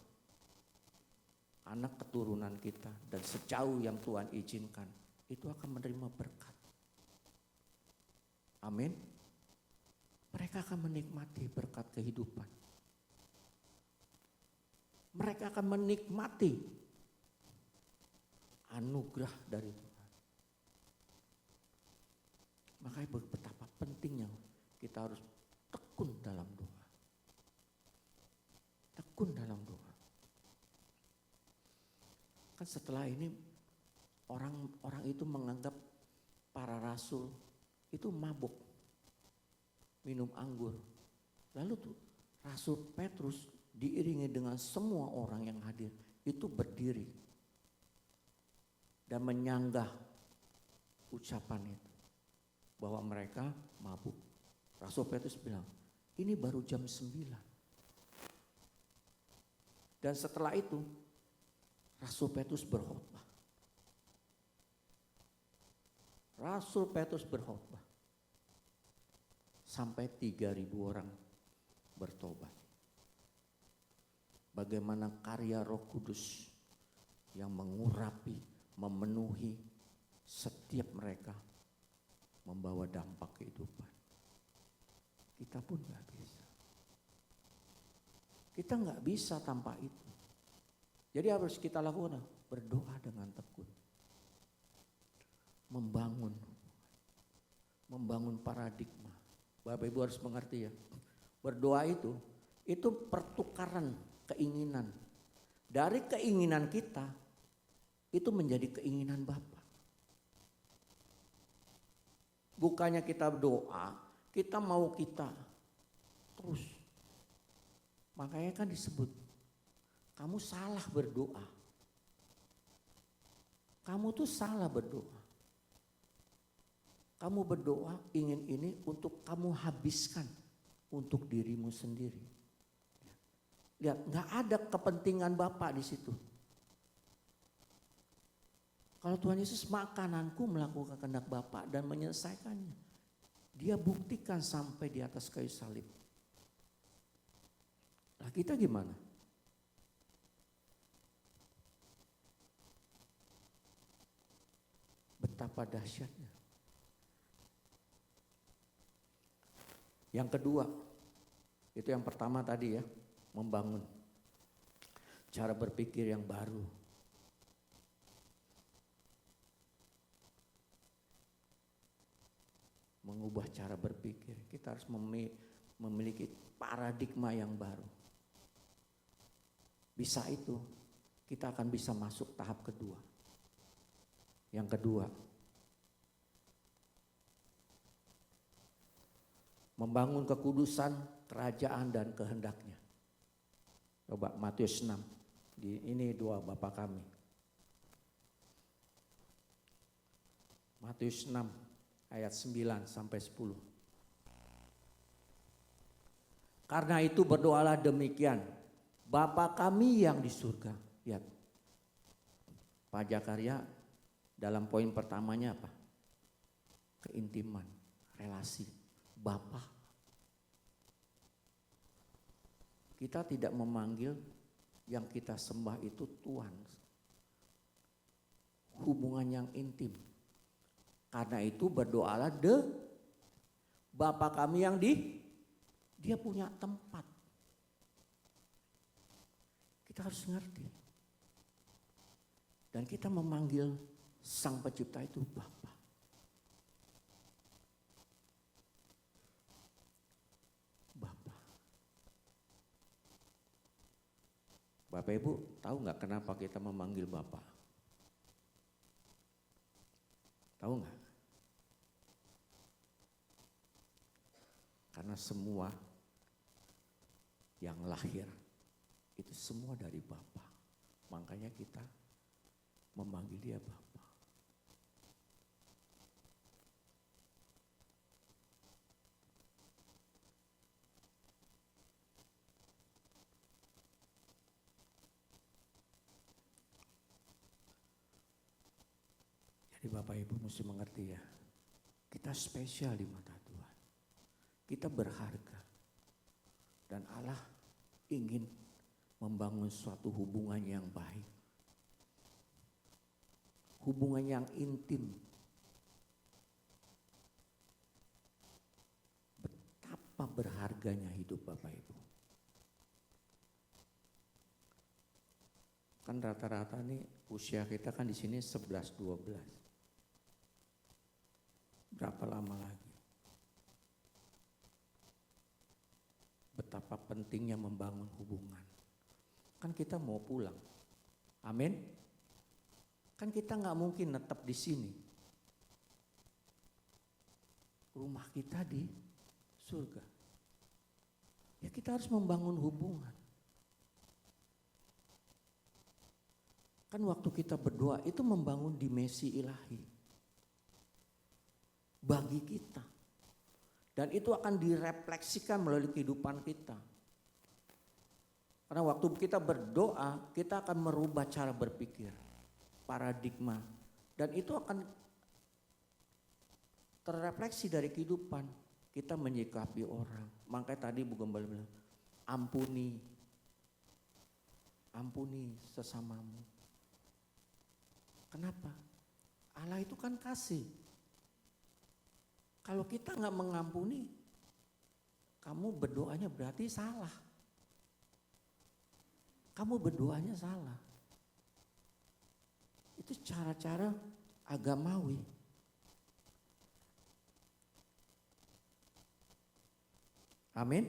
anak keturunan kita dan sejauh yang Tuhan izinkan, itu akan menerima berkat. Amin. Mereka akan menikmati berkat kehidupan. Mereka akan menikmati anugerah dari Tuhan. Makanya betapa pentingnya kita harus tekun dalam doa. Tekun dalam doa. Kan setelah ini orang itu menganggap para rasul itu mabuk, minum anggur. Lalu tuh Rasul Petrus diiringi dengan semua orang yang hadir itu berdiri dan menyanggah ucapan itu bahwa mereka mabuk. Rasul Petrus bilang, ini baru jam 9. Dan setelah itu Rasul Petrus berkhotbah. Rasul Petrus berkhotbah. Sampai 3.000 orang bertobat. Bagaimana karya Roh Kudus yang mengurapi, memenuhi setiap mereka, membawa dampak kehidupan. Kita pun gak bisa. Kita gak bisa tanpa itu. Jadi harus kita lakukan, berdoa dengan tekun. Membangun paradigma. Bapak Ibu harus mengerti ya. Berdoa itu pertukaran keinginan. Dari keinginan kita, itu menjadi keinginan Bapa. Bukannya kita berdoa, kita mau kita terus. Makanya kan disebut, kamu salah berdoa. Kamu tuh salah berdoa. Kamu berdoa ingin ini untuk kamu habiskan untuk dirimu sendiri. Lihat, nggak ada kepentingan Bapa di situ. Kalau Tuhan Yesus, makananku melakukan kehendak Bapa dan menyelesaikannya. Dia buktikan sampai di atas kayu salib. Nah, kita gimana? Betapa dahsyatnya. Yang kedua, itu yang pertama tadi ya, membangun cara berpikir yang baru. Mengubah cara berpikir, kita harus memiliki paradigma yang baru. Bisa itu, kita akan bisa masuk tahap kedua. Yang kedua, membangun kekudusan, kerajaan dan kehendaknya. Coba Matius 6, ini doa Bapa kami. Matius 6 ayat 9 sampai 10. Karena itu berdoalah demikian, Bapa kami yang di surga. Lihat, Pak Jakaria dalam poin pertamanya apa? Keintiman, relasi, Bapa. Kita tidak memanggil yang kita sembah itu Tuhan. Hubungan yang intim. Karena itu berdoalah Bapa kami yang dia punya tempat. Kita harus ngerti. Dan kita memanggil Sang Pencipta itu Bapa. Bapa. Bapak Ibu tahu nggak kenapa kita memanggil Bapa? Tahu nggak? Karena semua yang lahir itu semua dari Bapa. Makanya kita memanggil dia Bapa. Jadi Bapak Ibu mesti mengerti ya, kita spesial di mata Tuhan. Kita berharga. Dan Allah ingin membangun suatu hubungan yang baik. Hubungan yang intim. Betapa berharganya hidup Bapak Ibu. Kan rata-rata nih usia kita kan di sini 11-12. Berapa lama lagi? Betapa pentingnya membangun hubungan. Kan kita mau pulang. Amin. Kan kita nggak mungkin tetap di sini. Rumah kita di surga. Ya kita harus membangun hubungan. Kan waktu kita berdoa itu membangun dimensi ilahi. Bagi kita. Dan itu akan direfleksikan melalui kehidupan kita. Karena waktu kita berdoa, kita akan merubah cara berpikir, paradigma. Dan itu akan terrefleksi dari kehidupan. Kita menyikapi orang. Makanya tadi Bu Gembala bilang, ampuni sesamamu. Kenapa? Allah itu kan kasih. Kalau kita nggak mengampuni, kamu berdoanya berarti salah. Kamu berdoanya salah. Itu cara-cara agamawi. Amin.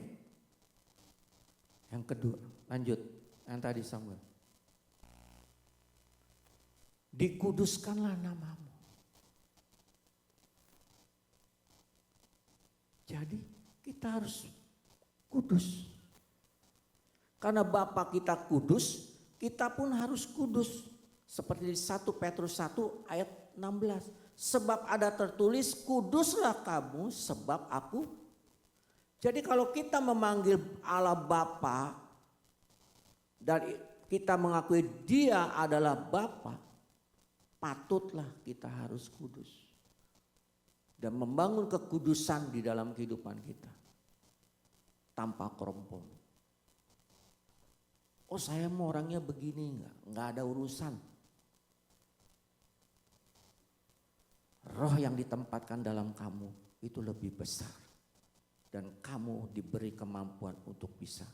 Yang kedua, lanjut. Yang tadi Samuel. Dikuduskanlah namamu. Jadi kita harus kudus. Karena Bapa kita kudus, kita pun harus kudus. Seperti di 1 Petrus 1 ayat 16. Sebab ada tertulis, kuduslah kamu sebab aku. Jadi kalau kita memanggil Allah Bapa dan kita mengakui Dia adalah Bapa, patutlah kita harus kudus. Dan membangun kekudusan di dalam kehidupan kita. Tanpa kerompong. Oh saya mau orangnya begini enggak ada urusan. Roh yang ditempatkan dalam kamu itu lebih besar. Dan kamu diberi kemampuan untuk bisa.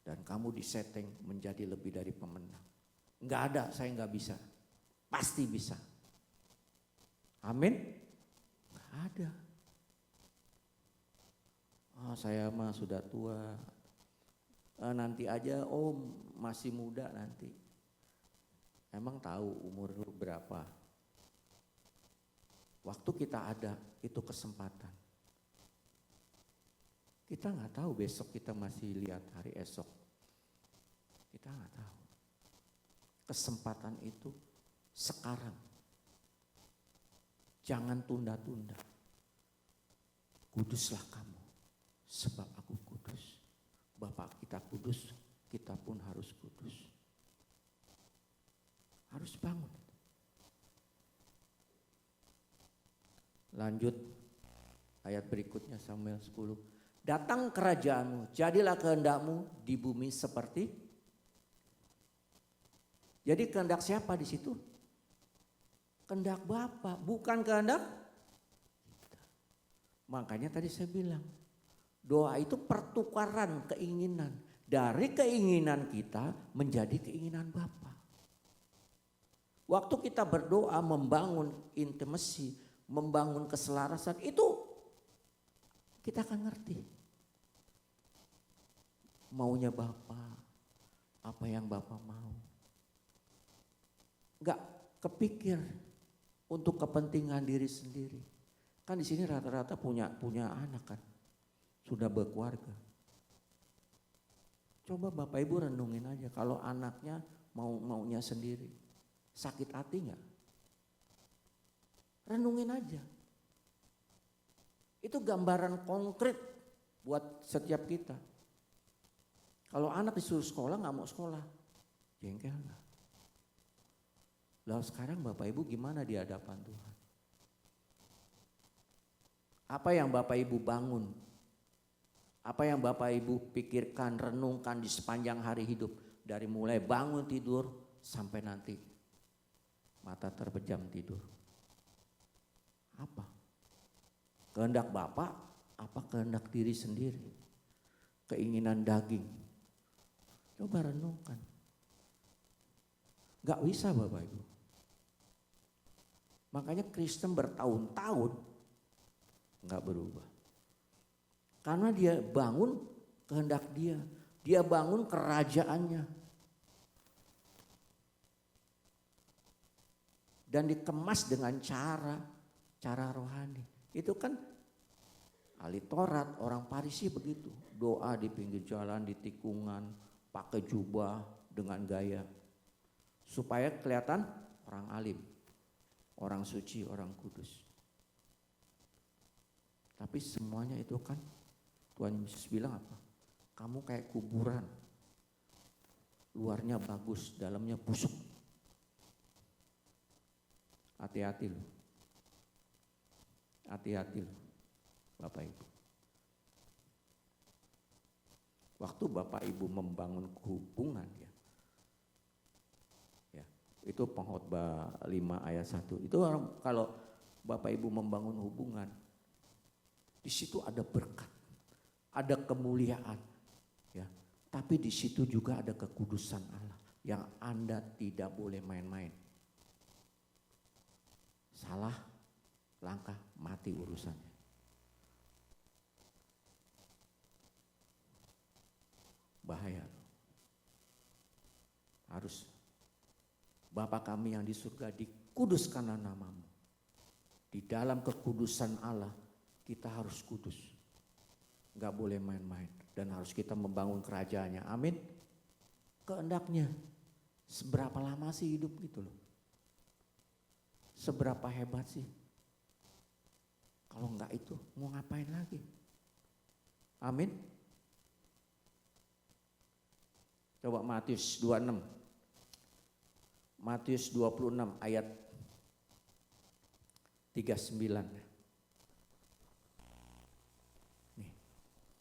Dan kamu disetting menjadi lebih dari pemenang. Enggak ada, saya enggak bisa. Pasti bisa. Amin? Enggak ada. Oh, saya mah sudah tua. Nanti aja, oh masih muda nanti. Emang tahu umur lu berapa? Waktu kita ada, itu kesempatan. Kita nggak tahu besok kita masih lihat hari esok. Kita nggak tahu. Kesempatan itu sekarang. Jangan tunda-tunda. Kuduslah kamu, sebab aku kudus. Bapak kita kudus, kita pun harus kudus. Harus bangun. Lanjut ayat berikutnya Samuel 10. Datang kerajaanmu, jadilah kehendakmu di bumi seperti. Jadi kehendak siapa di situ? Kehendak Bapa, bukan kehendak kita. Makanya tadi saya bilang, doa itu pertukaran keinginan. Dari keinginan kita menjadi keinginan Bapa. Waktu kita berdoa membangun intimasi, membangun keselarasan, itu kita akan ngerti. Maunya Bapa, apa yang Bapa mau. Enggak kepikir untuk kepentingan diri sendiri. Kan di sini rata-rata punya anak kan. Sudah berkeluarga. Coba Bapak Ibu renungin aja kalau anaknya maunya sendiri. Sakit hati enggak? Renungin aja. Itu gambaran konkret buat setiap kita. Kalau anak disuruh sekolah nggak mau sekolah, jengkel nggak? Lalu sekarang Bapak Ibu gimana di hadapan Tuhan? Apa yang Bapak Ibu bangun? Apa yang Bapak Ibu pikirkan, renungkan di sepanjang hari hidup? Dari mulai bangun tidur sampai nanti mata terpejam tidur. Apa? Kehendak Bapak, apa kehendak diri sendiri? Keinginan daging. Coba renungkan. Gak bisa Bapak Ibu. Makanya Kristen bertahun-tahun gak berubah. Karena dia bangun kehendak dia. Dia bangun kerajaannya. Dan dikemas dengan cara rohani. Itu kan ahli Taurat, orang Farisi begitu. Doa di pinggir jalan, di tikungan, pakai jubah dengan gaya. Supaya kelihatan orang alim, orang suci, orang kudus. Tapi semuanya itu kan Tuhan Yesus bilang apa? Kamu kayak kuburan. luarnya bagus, dalamnya busuk. Hati-hati loh. Hati-hati loh, Bapak Ibu. Waktu Bapak Ibu membangun hubungan ya, itu Pengkhotbah 5 ayat 1. Itu kalau Bapak Ibu membangun hubungan, di situ ada berkat, ada kemuliaan, ya. Tapi di situ juga ada kekudusan Allah yang Anda tidak boleh main-main. Salah langkah, mati urusannya. Bahaya. Harus. Bapa kami yang di surga, dikuduskanlah namamu. Di dalam kekudusan Allah kita harus kudus. Gak boleh main-main. Dan harus kita membangun kerajaannya. Amin. Kehendaknya. Seberapa lama sih hidup gitu loh. Seberapa hebat sih. Kalau enggak itu mau ngapain lagi. Amin. Coba Matius 26. Matius 26 ayat 39. Nih.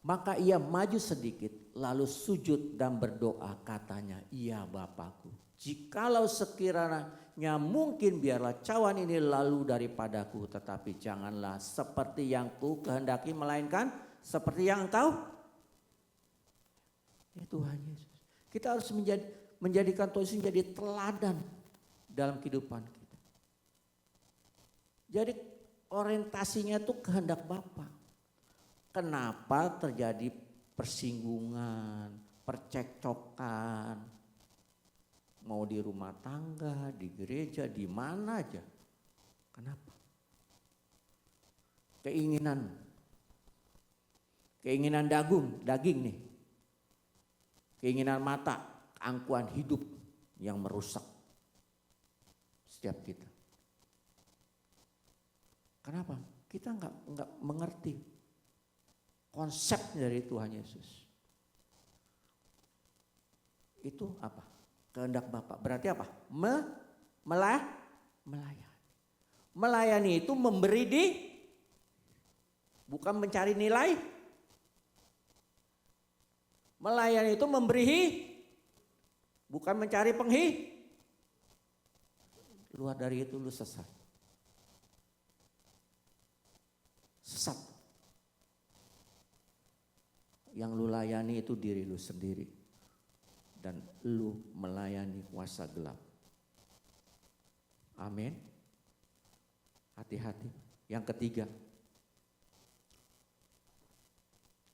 Maka ia maju sedikit lalu sujud dan berdoa, katanya, "Ya Bapakku, jikalau sekiranya mungkin biarlah cawan ini lalu daripadaku, tetapi janganlah seperti yang ku kehendaki, melainkan seperti yang Engkau." Ya Tuhan Yesus. Kita harus menjadikan Tuhan Yesus menjadi teladan dalam kehidupan kita. Jadi orientasinya itu kehendak Bapa. Kenapa terjadi persinggungan, percekcokan, mau di rumah tangga, di gereja, di mana aja. Kenapa? Keinginan daging nih. Keinginan mata, keangkuhan hidup yang merusak setiap kita. Kenapa? Kita enggak mengerti konsep dari Tuhan Yesus. Itu apa? Kehendak Bapa. Berarti apa? Melayani. Melayani itu memberi bukan mencari nilai. Melayani itu memberi, bukan mencari Luar dari itu lu sesat. Sesat. Yang lu layani itu diri lu sendiri. Dan lu melayani kuasa gelap. Amin. Hati-hati. Yang ketiga.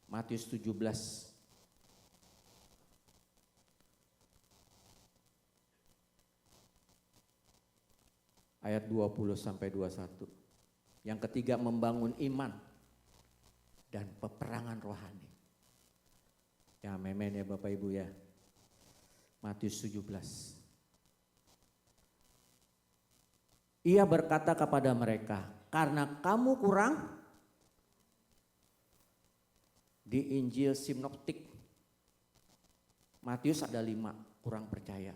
Matius 17. Ayat 20 sampai 21. Yang ketiga, membangun iman dan peperangan rohani. Ya amin ya Bapak Ibu ya. Matius 17. Ia berkata kepada mereka, karena kamu kurang, di Injil Sinoptik Matius ada 5 kurang percaya.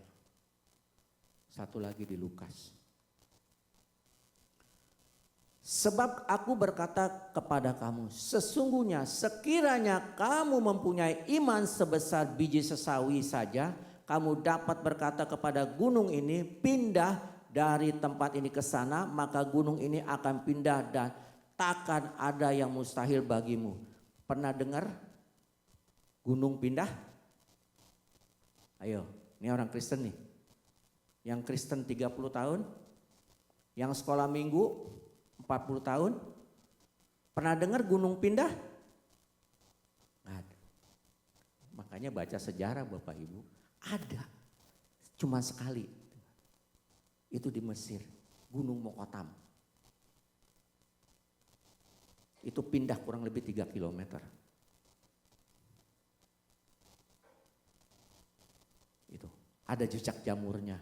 Satu lagi di Lukas. Sebab aku berkata kepada kamu, sesungguhnya sekiranya kamu mempunyai iman sebesar biji sesawi saja, kamu dapat berkata kepada gunung ini, pindah dari tempat ini ke sana, maka gunung ini akan pindah dan takkan ada yang mustahil bagimu. Pernah dengar gunung pindah? Ayo, ini orang Kristen nih. Yang Kristen 30 tahun, yang sekolah minggu 40 tahun, pernah dengar gunung pindah? Nggak ada. Makanya baca sejarah Bapak Ibu, ada. Cuma sekali. Itu di Mesir, Gunung Mokotam. Itu pindah kurang lebih 3 kilometer. Itu ada jejak jamurnya.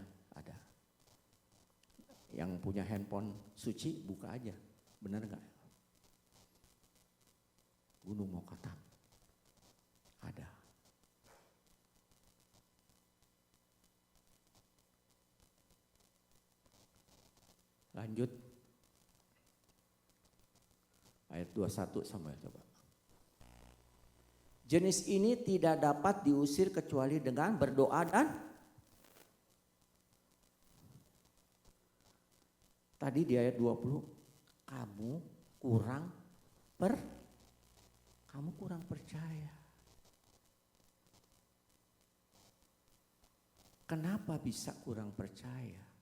Yang punya handphone suci buka aja, benar nggak? Gunung Mokotam ada. Lanjut. Ayat 21 Samuel coba. Jenis ini tidak dapat diusir kecuali dengan berdoa dan tadi di ayat 20 kamu kurang percaya. Kenapa bisa kurang percaya?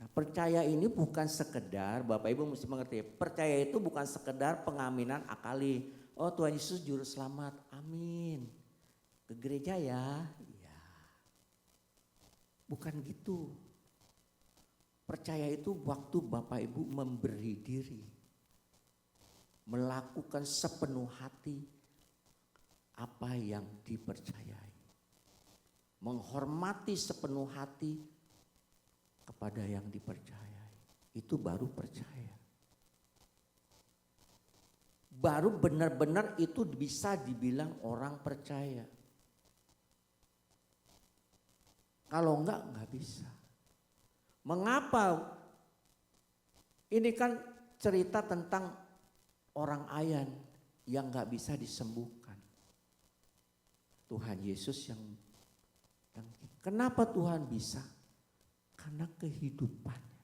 Nah, percaya ini bukan sekedar, Bapak Ibu mesti mengerti, percaya itu bukan sekedar pengaminan akali. Oh, Tuhan Yesus juru selamat, amin. Ke gereja ya, iya. Bukan gitu. Percaya itu waktu Bapak Ibu memberi diri, melakukan sepenuh hati apa yang dipercayai. Menghormati sepenuh hati kepada yang dipercayai. Itu baru percaya. Baru benar-benar itu bisa dibilang orang percaya. Kalau enggak bisa. Mengapa? Ini kan cerita tentang orang ayan yang enggak bisa disembuhkan. Tuhan Yesus yang kenapa Tuhan bisa? Karena kehidupannya.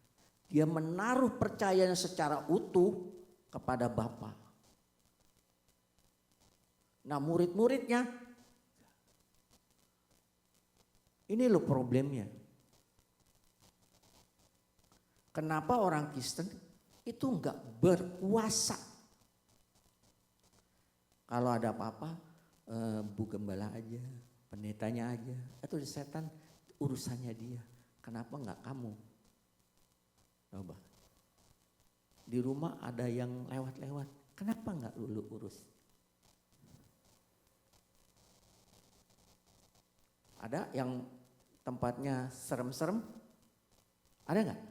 Dia menaruh percayanya secara utuh kepada Bapa. Nah, murid-muridnya, ini loh problemnya. Kenapa orang Kristen itu enggak berkuasa? Kalau ada apa-apa, Bu Gembala aja, pendetanya aja, atau setan urusannya dia. Kenapa enggak kamu? Coba. Di rumah ada yang lewat-lewat, kenapa enggak lu urus? Ada yang tempatnya serem-serem? Ada enggak?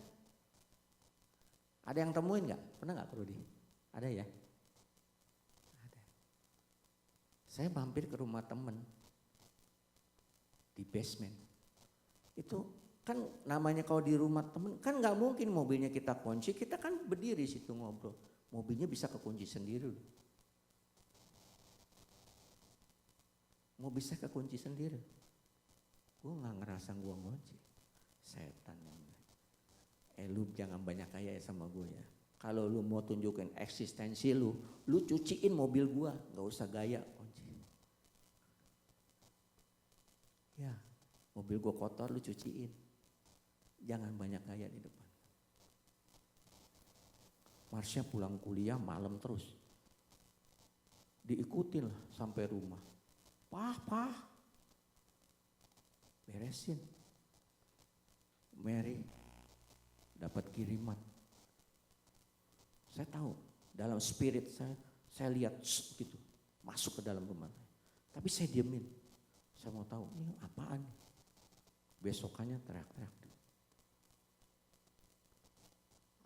Ada yang temuin enggak? Pernah enggak Rudi? Ada ya? Ada. Saya mampir ke rumah temen di basement. Itu kan namanya kalau di rumah temen kan nggak mungkin mobilnya kita kunci, kita kan berdiri situ ngobrol. Mobilnya bisa kekunci sendiri. Mau bisa kekunci sendiri. Gue nggak ngerasa gue ngunci. Setan. Lu jangan banyak kaya ya sama gue ya. Kalau lu mau tunjukin eksistensi lu cuciin mobil gue, nggak usah gaya kunci. Ya, mobil gue kotor lu cuciin. Jangan banyak gaya di depan. Marsha pulang kuliah malam terus. Diikutin lah sampai rumah. Pah. Beresin. Mary dapat kiriman. Saya tahu dalam spirit saya lihat gitu masuk ke dalam rumah. Tapi saya diemin. Saya mau tahu ini apaan. Besokannya teriak-teriak.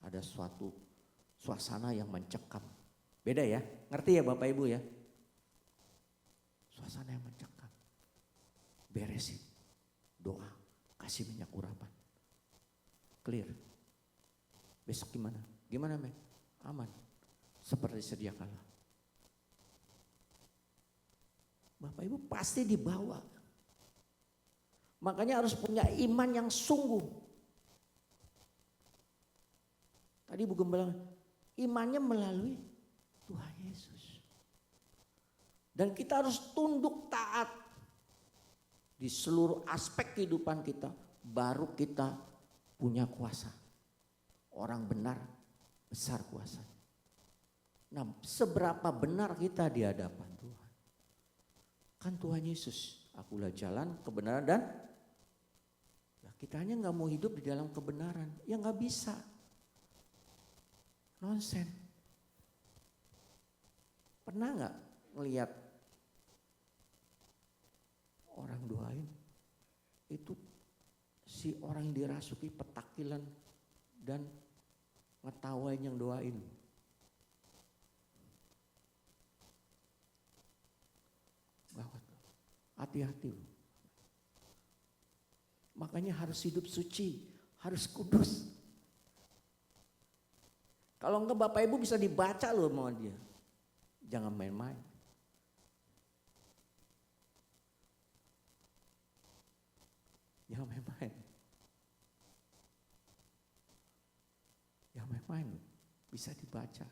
Ada suatu suasana yang mencekam. Beda ya, ngerti ya Bapak Ibu ya? Suasana yang mencekam. Beresin, doa, kasih minyak urapan. Clear. Besok gimana? Gimana men? Aman. Seperti sedia kala. Bapak Ibu pasti dibawa. Makanya harus punya iman yang sungguh. Tadi Bu Gembala, imannya melalui Tuhan Yesus. Dan kita harus tunduk taat di seluruh aspek kehidupan kita, baru kita punya kuasa. Orang benar, besar kuasa. Nah, seberapa benar kita di hadapan Tuhan? Kan Tuhan Yesus, akulah jalan, kebenaran dan kita hanya gak mau hidup di dalam kebenaran. Ya gak bisa. Nonsen. Pernah gak ngelihat orang doain? Itu si orang yang dirasuki petakilan dan ngetawain yang doain. Gawat. Hati-hati. Makanya harus hidup suci, Harus kudus. Kalau enggak Bapak Ibu bisa dibaca loh sama dia. Jangan main-main. Jangan main-main. Jangan main-main loh. Bisa dibaca.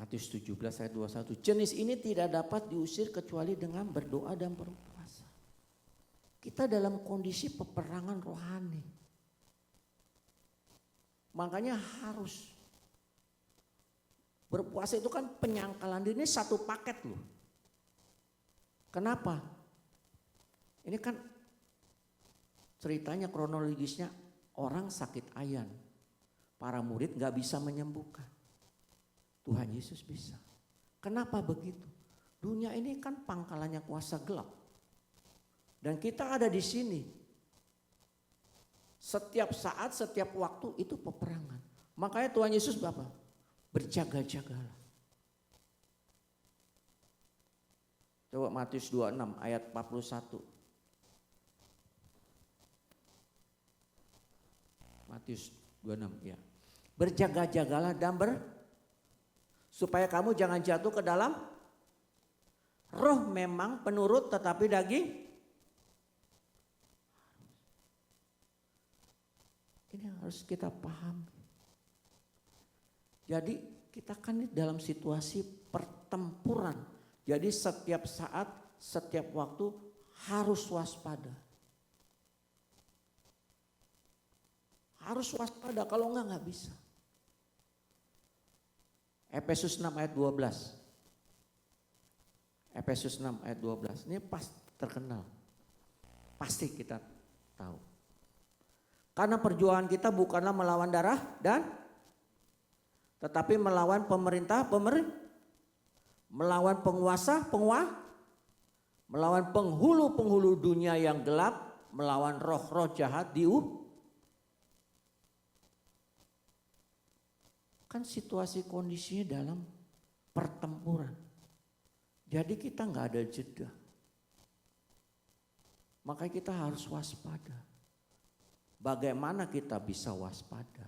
Matius 17 ayat 21. Jenis ini tidak dapat diusir kecuali dengan berdoa dan berpuasa. Kita dalam kondisi peperangan rohani. Makanya harus berpuasa itu kan penyangkalan diri, ini satu paket loh. Kenapa? Ini kan ceritanya kronologisnya orang sakit ayan. Para murid gak bisa menyembuhkan. Tuhan Yesus bisa. Kenapa begitu? Dunia ini kan pangkalannya kuasa gelap. Dan kita ada di sini. Setiap saat, setiap waktu itu peperangan. Makanya Tuhan Yesus Bapak berjaga-jagalah. Coba Matius 26 ayat 41. Matius 26 ya. Berjaga-jagalah dan supaya kamu jangan jatuh ke dalam roh memang penurut tetapi daging. Ini harus kita pahami. Jadi kita kan dalam situasi pertempuran. Jadi setiap saat, setiap waktu harus waspada. Harus waspada, kalau enggak bisa. Efesus 6 ayat 12. Efesus 6 ayat 12. Ini pas terkenal. Pasti kita tahu. Karena perjuangan kita bukanlah melawan darah dan tetapi melawan pemerintah, melawan penguasa, melawan penghulu-penghulu dunia yang gelap, melawan roh-roh jahat kan situasi kondisinya dalam pertempuran. Jadi kita nggak ada jeda. Makanya kita harus waspada. Bagaimana kita bisa waspada?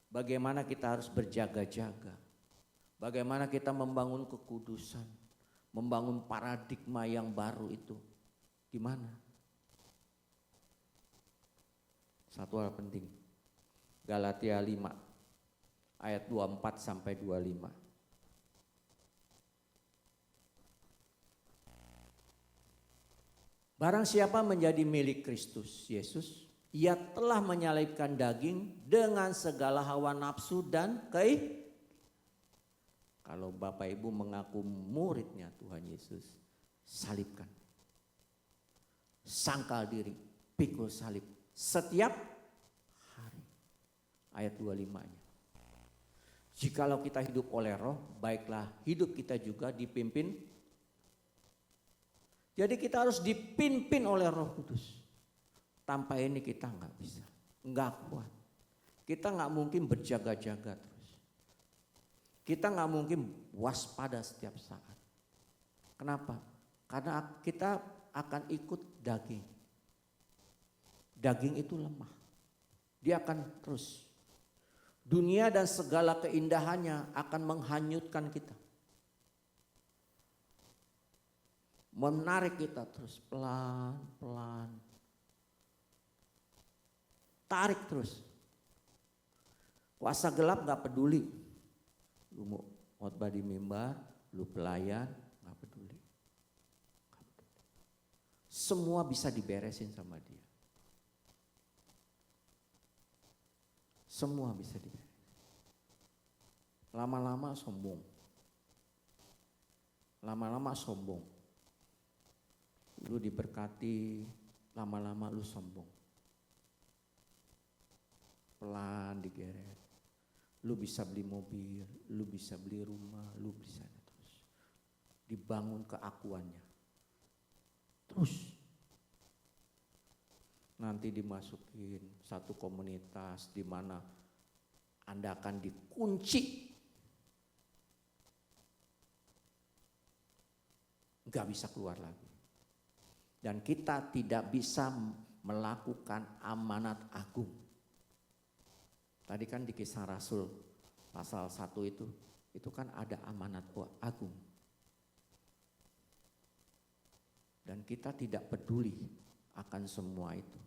Bagaimana kita harus berjaga-jaga? Bagaimana kita membangun kekudusan? Membangun paradigma yang baru itu? Gimana? Satu hal penting. Galatia 5 ayat 24 sampai 25. Barang siapa menjadi milik Kristus Yesus, ia telah menyalibkan daging dengan segala hawa nafsu dan Kalau Bapak Ibu mengaku muridnya Tuhan Yesus, salibkan. Sangkal diri, pikul salib setiap hari. Ayat 25-nya. Jikalau kita hidup oleh roh, baiklah hidup kita juga dipimpin. Jadi kita harus dipimpin oleh Roh Kudus. Tanpa ini kita nggak bisa, nggak kuat. Kita nggak mungkin berjaga-jaga terus. Kita nggak mungkin waspada setiap saat. Kenapa? Karena kita akan ikut daging. Daging itu lemah. Dia akan terus. Dunia dan segala keindahannya akan menghanyutkan kita. Menarik kita terus pelan-pelan. Tarik terus. Kuasa gelap gak peduli. Lu mau khotbah di mimbar, lu pelayan, gak peduli. Semua bisa diberesin sama dia. Semua bisa diberesin. Lama-lama sombong. Lama-lama sombong. Lu diberkati, lama-lama lu sombong. Pelan digeret. Lu bisa beli mobil, lu bisa beli rumah, lu bisa terus. Dibangun keakuannya. Terus. Nanti dimasukin satu komunitas di mana Anda akan dikunci. Gak bisa keluar lagi. Dan kita tidak bisa melakukan amanat agung. Tadi kan di Kisah Rasul pasal 1 itu kan ada amanat agung. Dan kita tidak peduli akan semua itu.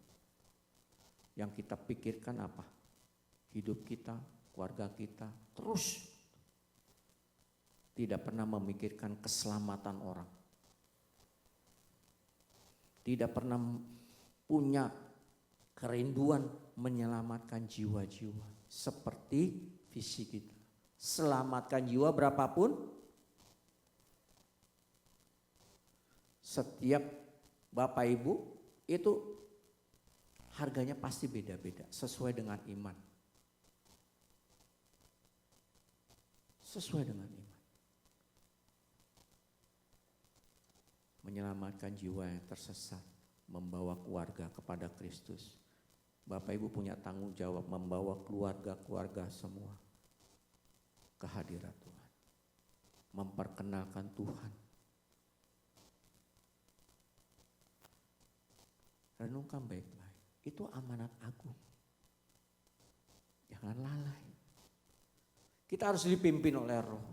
Yang kita pikirkan apa? Hidup kita, keluarga kita, terus. Tidak pernah memikirkan keselamatan orang. Tidak pernah punya kerinduan menyelamatkan jiwa-jiwa. Seperti visi kita. Selamatkan jiwa berapapun. Setiap Bapak Ibu itu harganya pasti beda-beda. Sesuai dengan iman. Sesuai dengan iman. Menyelamatkan jiwa yang tersesat, membawa keluarga kepada Kristus. Bapak Ibu punya tanggung jawab membawa keluarga-keluarga semua ke hadirat Tuhan. Memperkenalkan Tuhan. Renungkan baik-baik. Itu amanat agung. Jangan lalai. Kita harus dipimpin oleh Roh.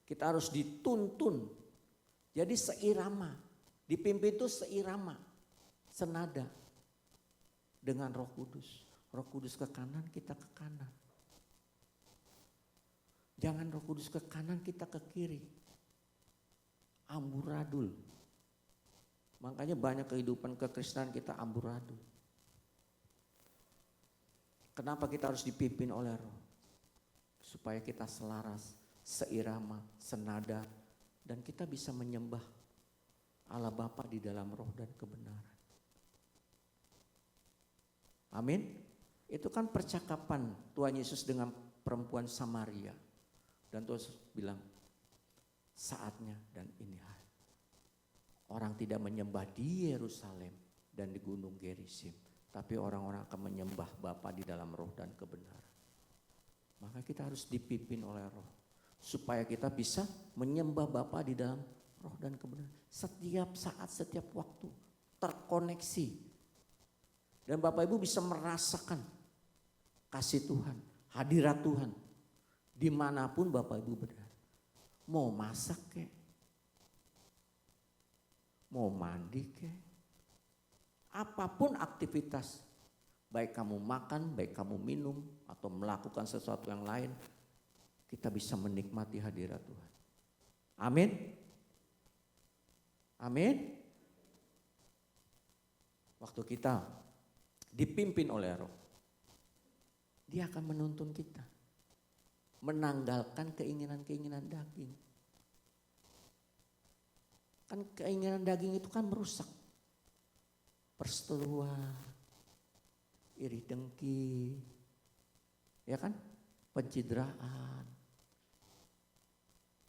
Kita harus dituntun. Jadi seirama. Dipimpin itu seirama. Senada. Dengan Roh Kudus. Roh Kudus ke kanan, kita ke kanan. Jangan Roh Kudus ke kanan, kita ke kiri. Amburadul. Makanya banyak kehidupan kekristenan kita amburadul. Kenapa kita harus dipimpin oleh Roh? Supaya kita selaras, seirama, senada, dan kita bisa menyembah Allah Bapa di dalam roh dan kebenaran. Amin. Itu kan percakapan Tuhan Yesus dengan perempuan Samaria. Dan Tuhan Yesus bilang, saatnya dan ini hari. Orang tidak menyembah di Yerusalem dan di Gunung Gerizim. Tapi orang-orang akan menyembah Bapa di dalam roh dan kebenaran. Maka kita harus dipimpin oleh Roh. Supaya kita bisa menyembah Bapa di dalam roh dan kebenaran. Setiap saat, setiap waktu. Terkoneksi. Dan Bapak Ibu bisa merasakan kasih Tuhan. Hadirat Tuhan. Dimanapun Bapak Ibu berada. Mau masak kek. Mau mandi kek. Apapun aktivitas, baik kamu makan, baik kamu minum, atau melakukan sesuatu yang lain, kita bisa menikmati hadirat Tuhan. Amin. Amin. Waktu kita dipimpin oleh Roh, Dia akan menuntun kita. Menanggalkan keinginan-keinginan daging. Kan keinginan daging itu kan merusak. Perseteruan, iri dengki, ya kan? Pencitraan,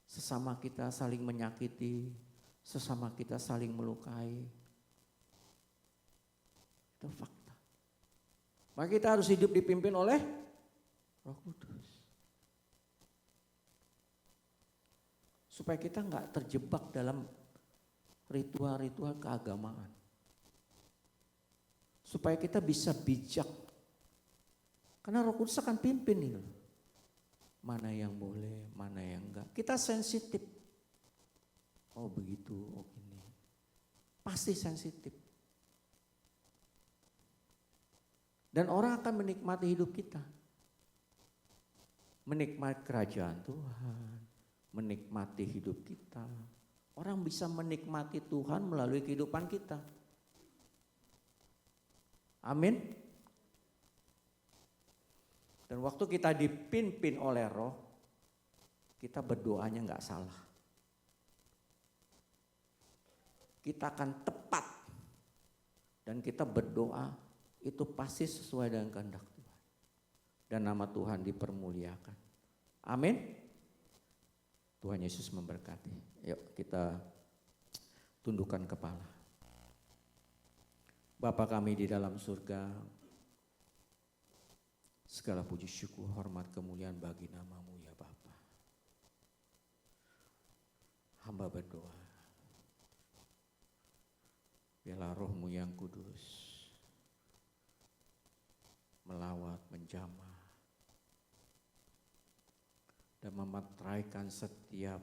sesama kita saling menyakiti, sesama kita saling melukai. Itu fakta. Maka kita harus hidup dipimpin oleh Roh Kudus. Supaya kita enggak terjebak dalam ritual-ritual keagamaan. Supaya kita bisa bijak. Karena Roh Kudus akan pimpin itu. Mana yang boleh, mana yang enggak. Kita sensitif. Oh begitu, oh gini. Pasti sensitif. Dan orang akan menikmati hidup kita. Menikmati kerajaan Tuhan. Menikmati hidup kita. Orang bisa menikmati Tuhan melalui kehidupan kita. Amin. Dan waktu kita dipimpin oleh Roh, kita berdoanya enggak salah. Kita akan tepat. Dan kita berdoa itu pasti sesuai dengan kehendak Tuhan. Dan nama Tuhan dipermuliakan. Amin. Tuhan Yesus memberkati. Yuk kita tundukkan kepala. Bapa kami di dalam surga, segala puji syukur, hormat, kemuliaan bagi nama-Mu ya Bapa. Hamba berdoa, Biarlah roh-Mu yang kudus melawat, menjamah, dan mematraikan setiap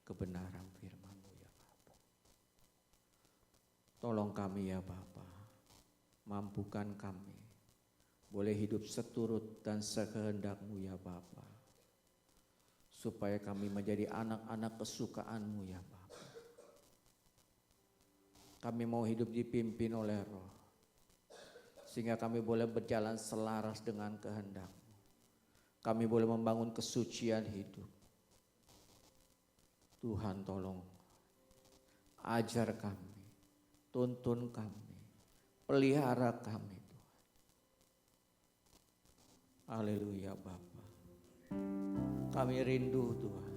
kebenaran firman-Mu ya Bapa. Tolong kami ya Bapa, mampukan kami boleh hidup seturut dan sekehendak-Mu ya Bapa, supaya kami menjadi anak-anak kesukaan-Mu ya Bapa. Kami mau hidup dipimpin oleh Roh, sehingga kami boleh berjalan selaras dengan kehendak-Mu. Kami boleh membangun kesucian hidup. Tuhan tolong ajar kami, tuntun kami, pelihara kami Tuhan. Haleluya Bapa. Kami rindu Tuhan.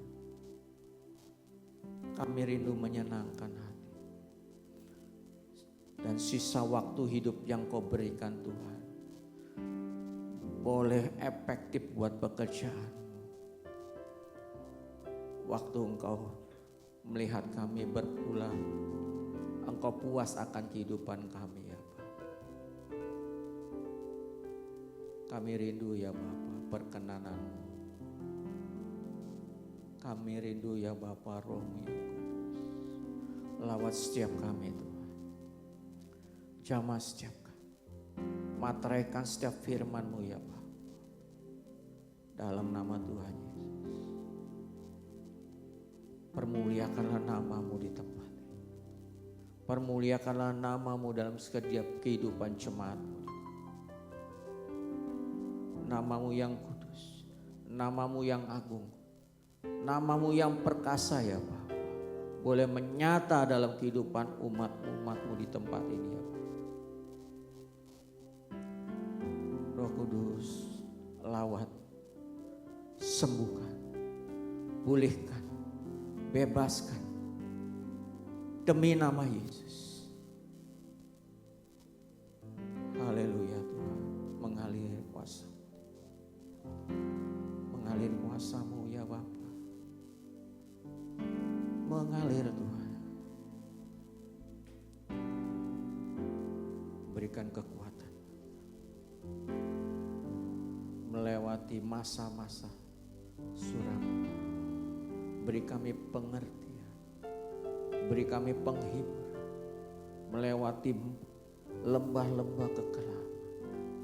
Kami rindu menyenangkan hati. Dan sisa waktu hidup yang Kau berikan Tuhan, boleh efektif buat pekerjaan. Waktu Engkau melihat kami berpulang, Engkau puas akan kehidupan kami ya Bapa. Kami rindu ya Bapa perkenanan-Mu. Kami rindu ya Bapa Roh-Mu yang kudus. Lawat setiap kami Tuhan. Jamah setiap kami. Materaikan setiap firman-Mu ya Bapa. Dalam nama Tuhan Yesus. Permuliakanlah nama-Mu di tempat ini. Permuliakanlah nama-Mu dalam setiap kehidupan jemaat-Mu. Nama-Mu yang kudus, nama-Mu yang agung, nama-Mu yang perkasa ya Bapa, boleh menyata dalam kehidupan umat-Mu di tempat ini ya Bapa. Roh Kudus, lawat, sembuhkan, pulihkan, bebaskan demi nama Yesus. Haleluya Tuhan, mengalir kuasa. Mengalir kuasa-Mu ya Bapa. Mengalir Tuhan. Berikan kekuatan. Melewati masa-masa suram. Beri kami pengertian. Beri kami penghibur. Melewati lembah-lembah kekelaman.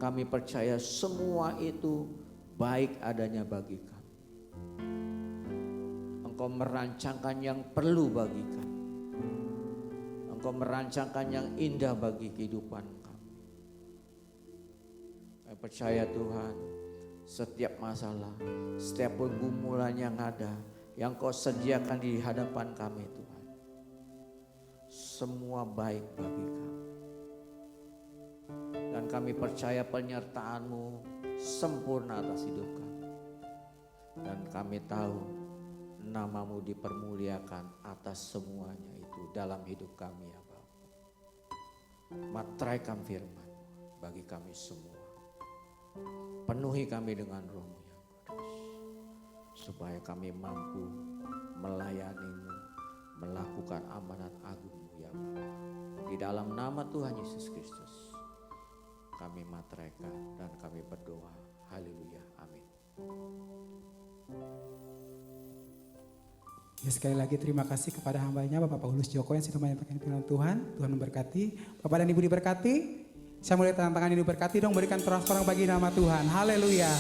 Kami percaya semua itu baik adanya bagi kami. Engkau merancangkan yang perlu bagi kami. Engkau merancangkan yang indah bagi kehidupan kami. Kami percaya Tuhan, setiap masalah, setiap pergumulan yang ada, yang Kau sediakan di hadapan kami Tuhan, semua baik bagi kami. Dan kami percaya penyertaan-Mu sempurna atas hidup kami. Dan kami tahu nama-Mu dipermuliakan atas semuanya itu dalam hidup kami ya Bapa. Materaikan firman bagi kami semua. Penuhi kami dengan Roh-Mu yang kudus. Supaya kami mampu melayani-Mu, melakukan amanat agung-Mu ya Bapa. Di dalam nama Tuhan Yesus Kristus kami materaikan dan kami berdoa. Haleluya. Amin. Ya, sekali lagi terima kasih kepada hambanya Bapak Paulus Joko yang sudah menyampaikan firman Tuhan. Tuhan memberkati. Bapak dan Ibu diberkati. Saya mulai tangan ini diberkati dong, berikan transparan bagi nama Tuhan. Haleluya.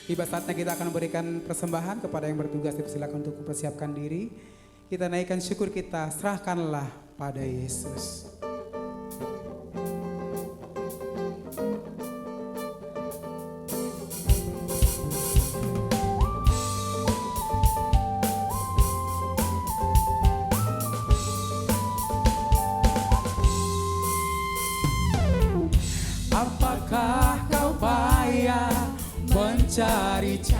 Tiba saatnya kita akan memberikan persembahan kepada yang bertugas. Silakan untuk mempersiapkan diri. Kita naikkan syukur kita, serahkanlah pada Yesus. Apakah kau payah mencari-cari?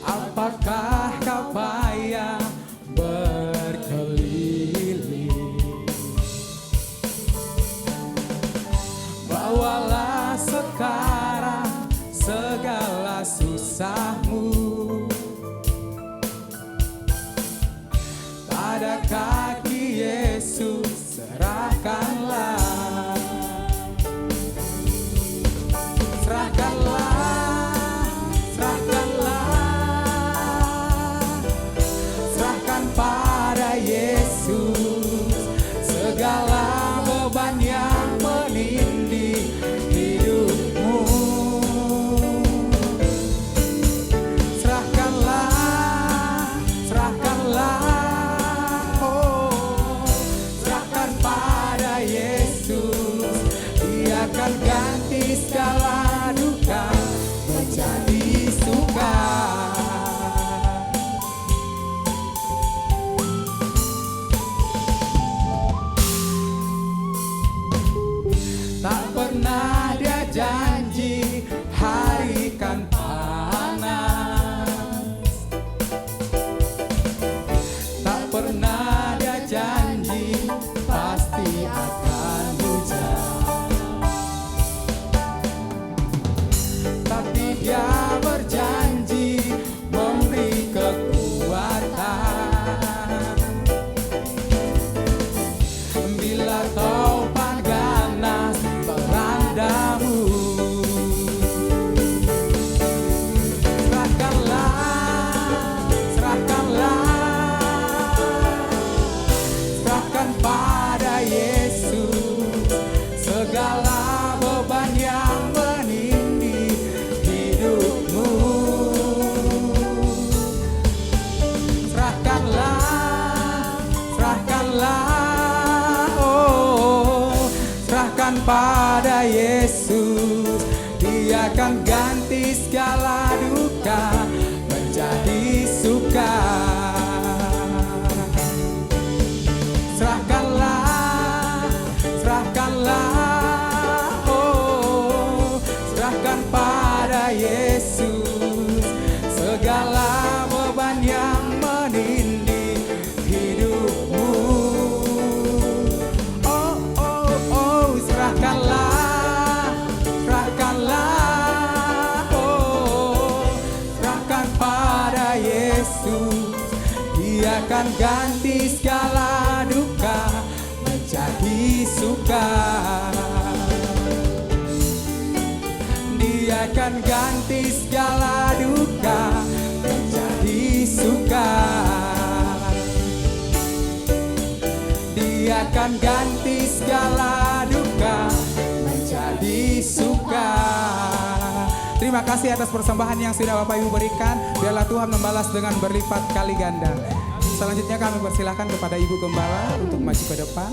Apakah kau payah berkeliling? Bawalah sekarang segala susahmu. akan ganti segala duka menjadi suka. Serahkanlah, serahkanlah, oh, serahkan pada Yesus segala beban yang menindih hidupmu. Oh, oh, oh, serahkanlah, serahkanlah, oh, serahkan pada Yesus. Dia akan ganti segala duka menjadi suka. Dia akan ganti segala duka menjadi suka. Dia akan ganti segala duka menjadi suka. Terima kasih atas persembahan yang sudah Bapak Ibu berikan. Biarlah Tuhan membalas dengan berlipat kali ganda. Selanjutnya kami persilahkan kepada Ibu Gembala untuk maju ke depan.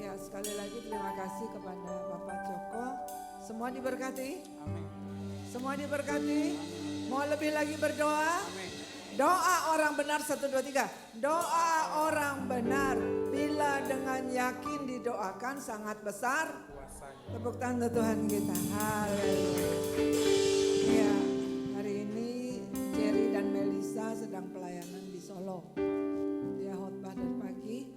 Ya, sekali lagi terima kasih kepada Bapak Joko. Semua diberkati? Semua diberkati? Mau lebih lagi berdoa? Doa orang benar 1, 2, 3. Doa orang benar bila dengan yakin didoakan sangat besar. Tepuk tangan Tuhan kita. Haleluya. Ya, hari ini Jerry dan Melisa sedang pelayanan di Solo. Dia khotbah dari pagi.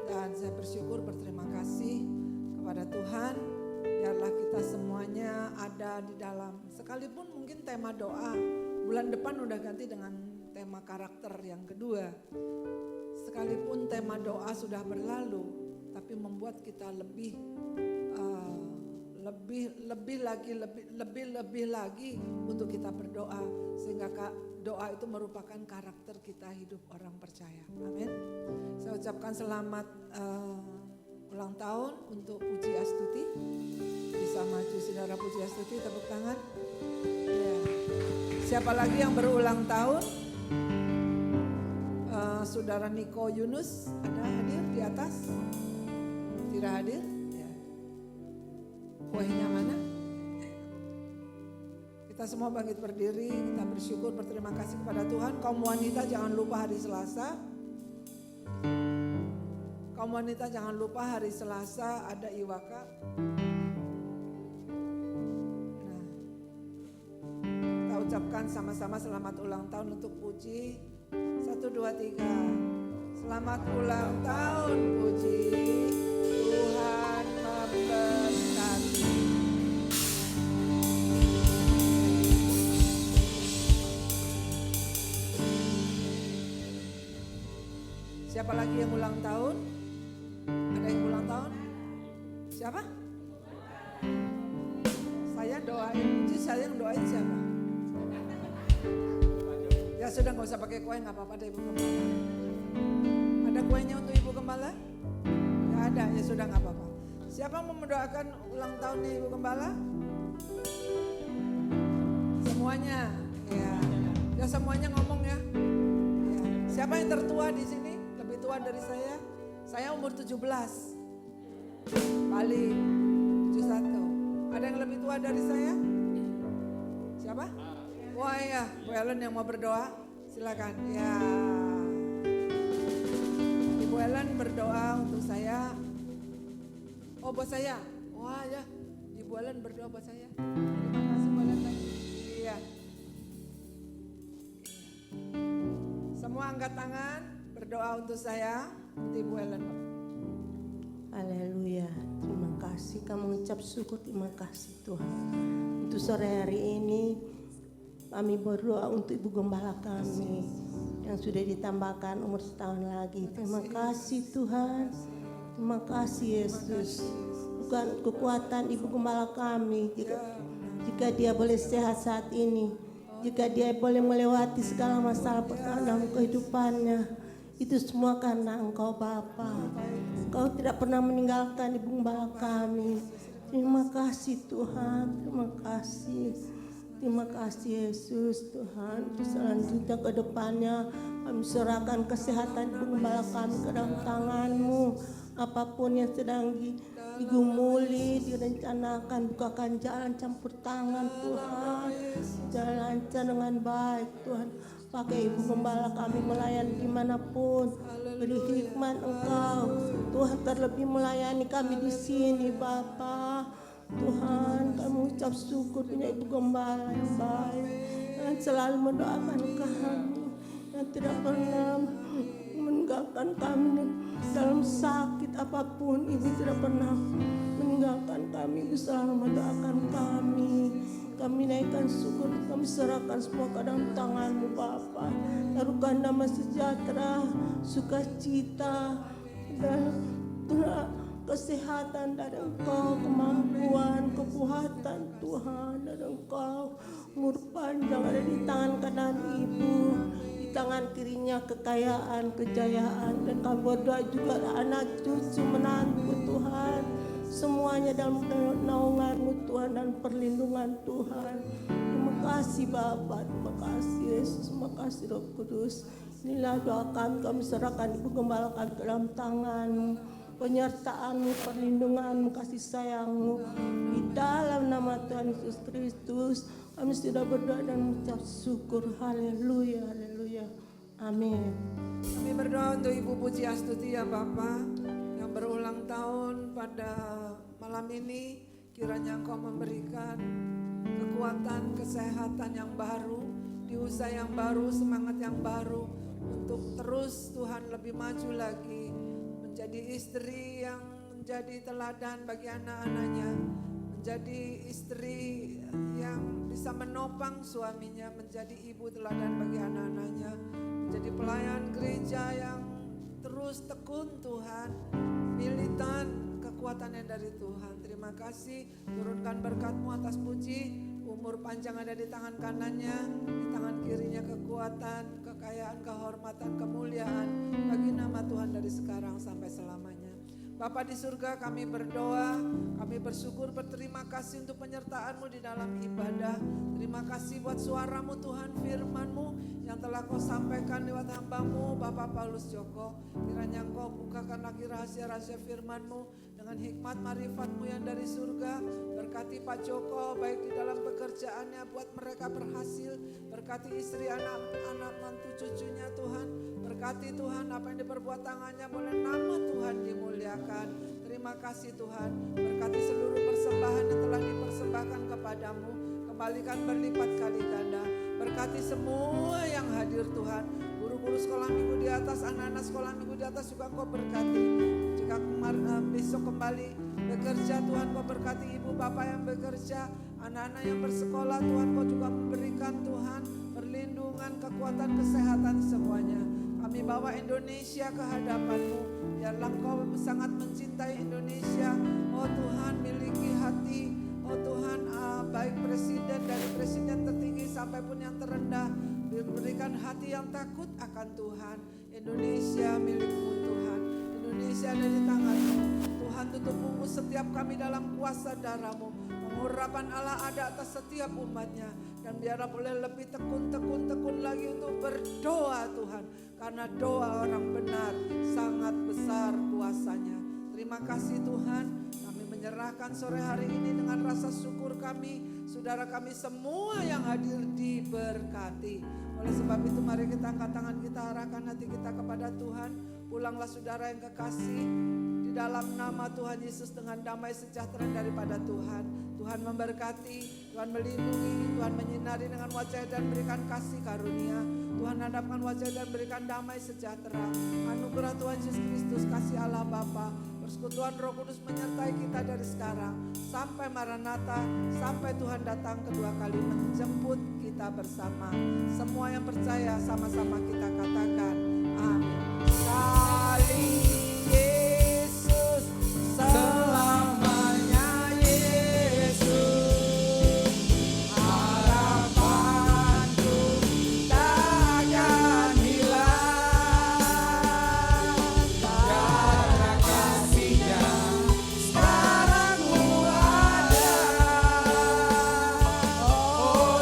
Dan saya bersyukur, berterima kasih kepada Tuhan. Biarlah kita semuanya ada di dalam. Sekalipun mungkin tema doa bulan depan udah ganti dengan tema karakter yang kedua. Sekalipun tema doa sudah berlalu, tapi membuat kita lebih lagi untuk kita berdoa, sehingga doa itu merupakan karakter kita hidup orang percaya. Amin. Saya ucapkan selamat ulang tahun untuk Puji Astuti. Bisa maju saudara Puji Astuti, tepuk tangan. Ya. Siapa lagi yang berulang tahun? Saudara Niko Yunus ada hadir di atas? Tidak hadir? Ya. Kuenya mana? Kita semua bangkit berdiri, kita bersyukur, berterima kasih kepada Tuhan. Kaum wanita jangan lupa hari Selasa. Kaum wanita jangan lupa hari Selasa ada Iwaka. Nah, kita ucapkan sama-sama selamat ulang tahun untuk Puji. 1, 2, 3. Selamat ulang tahun Puji. Tuhan memberkati. Siapa lagi yang ulang tahun? Ada yang ulang tahun? Siapa? Saya doain Puji, saya yang doain siapa? Ya sudah, nggak usah pakai kue, nggak apa-apa deh Ibu Gembala. Ada kuenya untuk Ibu Gembala? Nggak ada, ya sudah nggak apa-apa. Siapa mau mendoakan ulang tahunnya Ibu Gembala? Semuanya, ya. Ya semuanya ngomong ya. Ya. Siapa yang tertua di sini? Lebih tua dari saya? Saya umur 17. Bali 71. Ada yang lebih tua dari saya? Siapa? Wah ya, Bu Ellen yang mau berdoa, silakan. Ya, Ibu Ellen berdoa untuk saya. Oh, buat saya. Wah ya, Ibu Ellen berdoa buat saya. Terima kasih Bu Ellen. Iya. Semua angkat tangan, berdoa untuk saya, untuk Ibu Ellen. Haleluya, terima kasih. Kami mengucap syukur, terima kasih Tuhan. Untuk sore hari ini kami berdoa untuk Ibu Gembala kami yang sudah ditambahkan umur setahun lagi. Terima kasih Tuhan. Terima kasih Yesus. Bukan kekuatan Ibu Gembala kami. Jika dia boleh sehat saat ini. Jika dia boleh melewati segala masalah dalam kehidupannya. Itu semua karena Engkau Bapa. Engkau tidak pernah meninggalkan Ibu Gembala kami. Terima kasih Tuhan. Terima kasih. Terima kasih Yesus Tuhan. Selanjutnya ke depannya kami serahkan kesehatan Ibu Gembala kami ke dalam tangan-Mu. Apapun yang sedang digumuli, direncanakan, bukakan jalan campur tangan Tuhan. Jalan lancar dengan baik Tuhan. Pakai Ibu Gembala kami melayani dimanapun. Beri hikmat Engkau Tuhan, terlebih melayani kami di sini Bapa. Tuhan, kami ucap syukur punya Ibu Gembala yang baik, yang selalu mendoakan kami, yang tidak pernah meninggalkan kami dalam sakit apapun. Ibu tidak pernah meninggalkan kami, Ibu selalu mendoakan kami. Kami naikkan syukur, kami serahkan semua ke dalam tangan-Mu Bapa. Taruhkan damai sejahtera, sukacita, dan kesehatan dari Engkau, kemampuan, kekuatan Tuhan dari Engkau. Umur panjang ada di tangan kanan Ibu, di tangan kirinya kekayaan, kejayaan, dan kami berdoa juga anak cucu menantu Tuhan. Semuanya dalam naungan-Mu Tuhan dan perlindungan Tuhan. Terima kasih Bapa, terima kasih Yesus, terima kasih Roh Kudus. Inilah doa kami serahkan Ibu Gembala kami ke dalam tangan-Mu. Penyertaan-Mu, perlindungan-Mu, kasih sayang-Mu. Di dalam nama Tuhan Yesus Kristus kami sudah berdoa dan mengucap syukur. Haleluya, haleluya. Amin. Kami berdoa untuk Ibu Puji Astuti ya Bapa, yang berulang tahun pada malam ini. Kiranya Engkau memberikan kekuatan, kesehatan yang baru, di usaha yang baru, semangat yang baru, untuk terus Tuhan lebih maju lagi, menjadi istri yang menjadi teladan bagi anak-anaknya, menjadi istri yang bisa menopang suaminya, menjadi ibu teladan bagi anak-anaknya, menjadi pelayan gereja yang terus tekun Tuhan, militan, kekuatan yang dari Tuhan. Terima kasih, turunkan berkat-Mu atas Puji. Umur panjang ada di tangan kanannya, di tangan kirinya kekuatan, kekayaan, kehormatan, kemuliaan bagi nama Tuhan dari sekarang sampai selamanya. Bapa di surga, kami berdoa, kami bersyukur, berterima kasih untuk penyertaan-Mu di dalam ibadah. Terima kasih buat suara-Mu Tuhan, firman-Mu yang telah Kau sampaikan lewat hamba-Mu Bapak Paulus Joko. Kiranya Engkau bukakan lagi rahasia-rahasia firman-Mu dengan hikmat marifat-Mu yang dari surga. Berkati Pak Joko baik di dalam pekerjaannya, buat mereka berhasil. Berkati istri, anak-anak, mantu, cucunya Tuhan. Berkati Tuhan apa yang diperbuat tangannya, boleh nama Tuhan dimuliakan. Terima kasih Tuhan. Berkati seluruh persembahan yang telah dipersembahkan kepadamu, kembalikan berlipat kali ganda. Berkati semua yang hadir Tuhan. Guru-guru sekolah minggu di atas, anak-anak sekolah minggu di atas juga Kau berkati. Jika besok kembali bekerja Tuhan, Kau berkati ibu bapak yang bekerja, anak-anak yang bersekolah Tuhan, Kau juga memberikan Tuhan perlindungan, kekuatan, kesehatan semuanya. Kami bawa Indonesia ke hadapan-Mu. Biarlah Kau sangat mencintai Indonesia. Oh Tuhan, miliki hati. Oh Tuhan, baik presiden, dari presiden tertinggi sampai pun yang terendah, berikan hati yang takut akan Tuhan. Indonesia milik-Mu Tuhan. Indonesia ada di tangan-Mu. Tuhan, tutup ungu setiap kami dalam kuasa darah-Mu. Pengurapan Allah ada atas setiap umat-Nya. Dan biarlah boleh lebih tekun lagi untuk berdoa Tuhan. Karena doa orang benar sangat besar kuasanya. Terima kasih Tuhan. Kami menyerahkan sore hari ini dengan rasa syukur kami. Saudara kami semua yang hadir diberkati. Oleh sebab itu mari kita angkat tangan kita, arahkan hati kita kepada Tuhan. Pulanglah saudara yang kekasih. Di dalam nama Tuhan Yesus dengan damai sejahtera daripada Tuhan. Tuhan memberkati, Tuhan melindungi, Tuhan menyinari dengan wajah dan berikan kasih karunia. Tuhan hadapkan wajah dan berikan damai sejahtera. Anugerah Tuhan Yesus Kristus, kasih Allah Bapa, persekutuan Roh Kudus menyertai kita dari sekarang sampai Maranatha, sampai Tuhan datang kedua kali menjemput kita bersama. Semua yang percaya sama-sama kita katakan amin. Kali Yesus selamanya Yesus, harapanku takkan hilang, karena kasih-Nya sekarang ku ada. Oh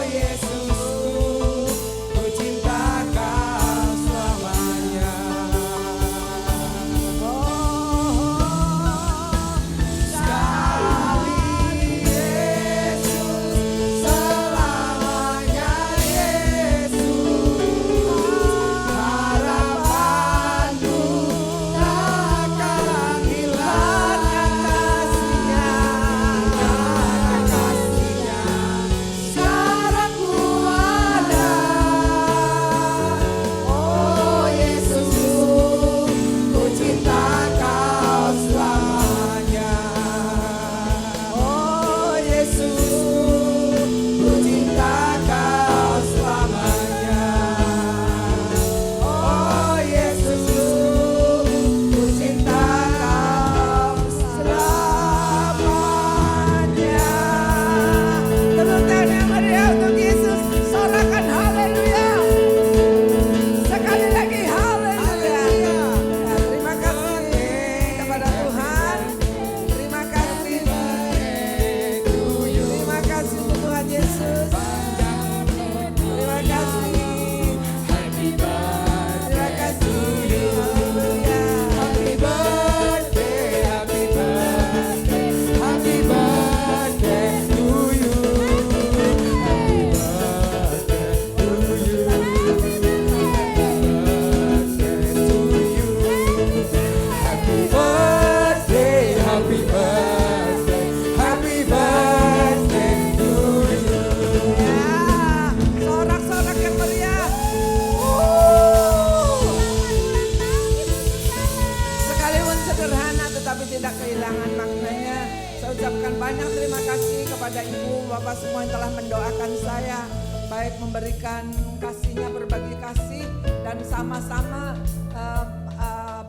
memberikan kasihnya, berbagi kasih, dan sama-sama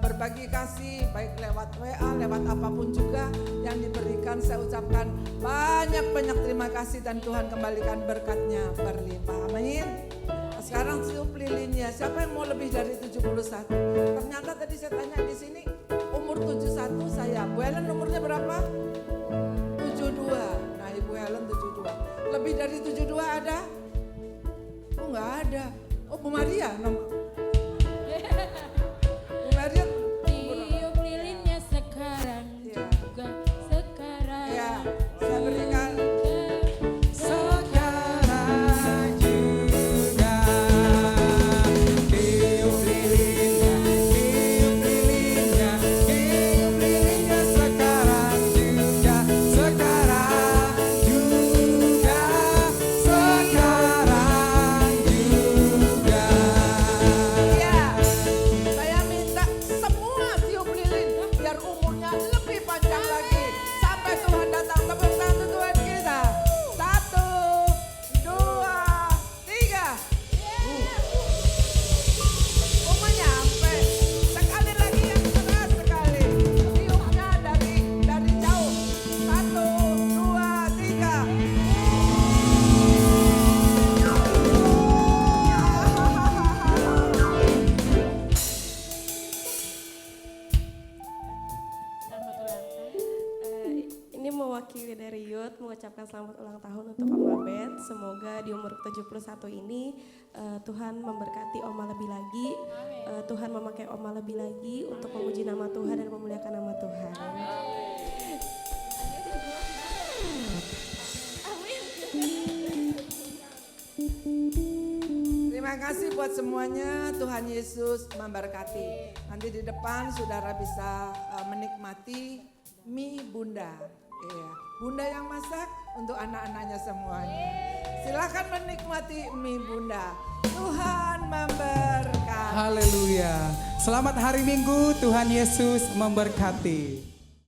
berbagi kasih baik lewat WA, lewat apapun juga yang diberikan. Saya ucapkan banyak terima kasih dan Tuhan kembalikan berkatnya berlimpah. Amin. Sekarang tiup lilinnya. Siapa yang mau lebih dari 71? Ternyata tadi saya tanya di sini umur 71 saya. Bu Helen umurnya berapa? 72. Nah, Ibu Helen 72. Lebih dari 72 ada? Oh, enggak ada. Oh, Bu Maria nomor. Bu Maria tiup lilinnya sekarang juga sekarang. Ya, saya berikan mewakili dari Youth mengucapkan selamat ulang tahun untuk Oma Bet. Semoga di umur 71 ini Tuhan memberkati Oma lebih lagi. Tuhan memakai Oma lebih lagi untuk memuji nama Tuhan dan memuliakan nama Tuhan. Terima kasih buat semuanya. Tuhan Yesus memberkati. Nanti di depan saudara bisa menikmati mie Bunda. Iya, Bunda yang masak untuk anak-anaknya semuanya. Silakan menikmati mie Bunda. Tuhan memberkati. Haleluya. Selamat hari Minggu, Tuhan Yesus memberkati.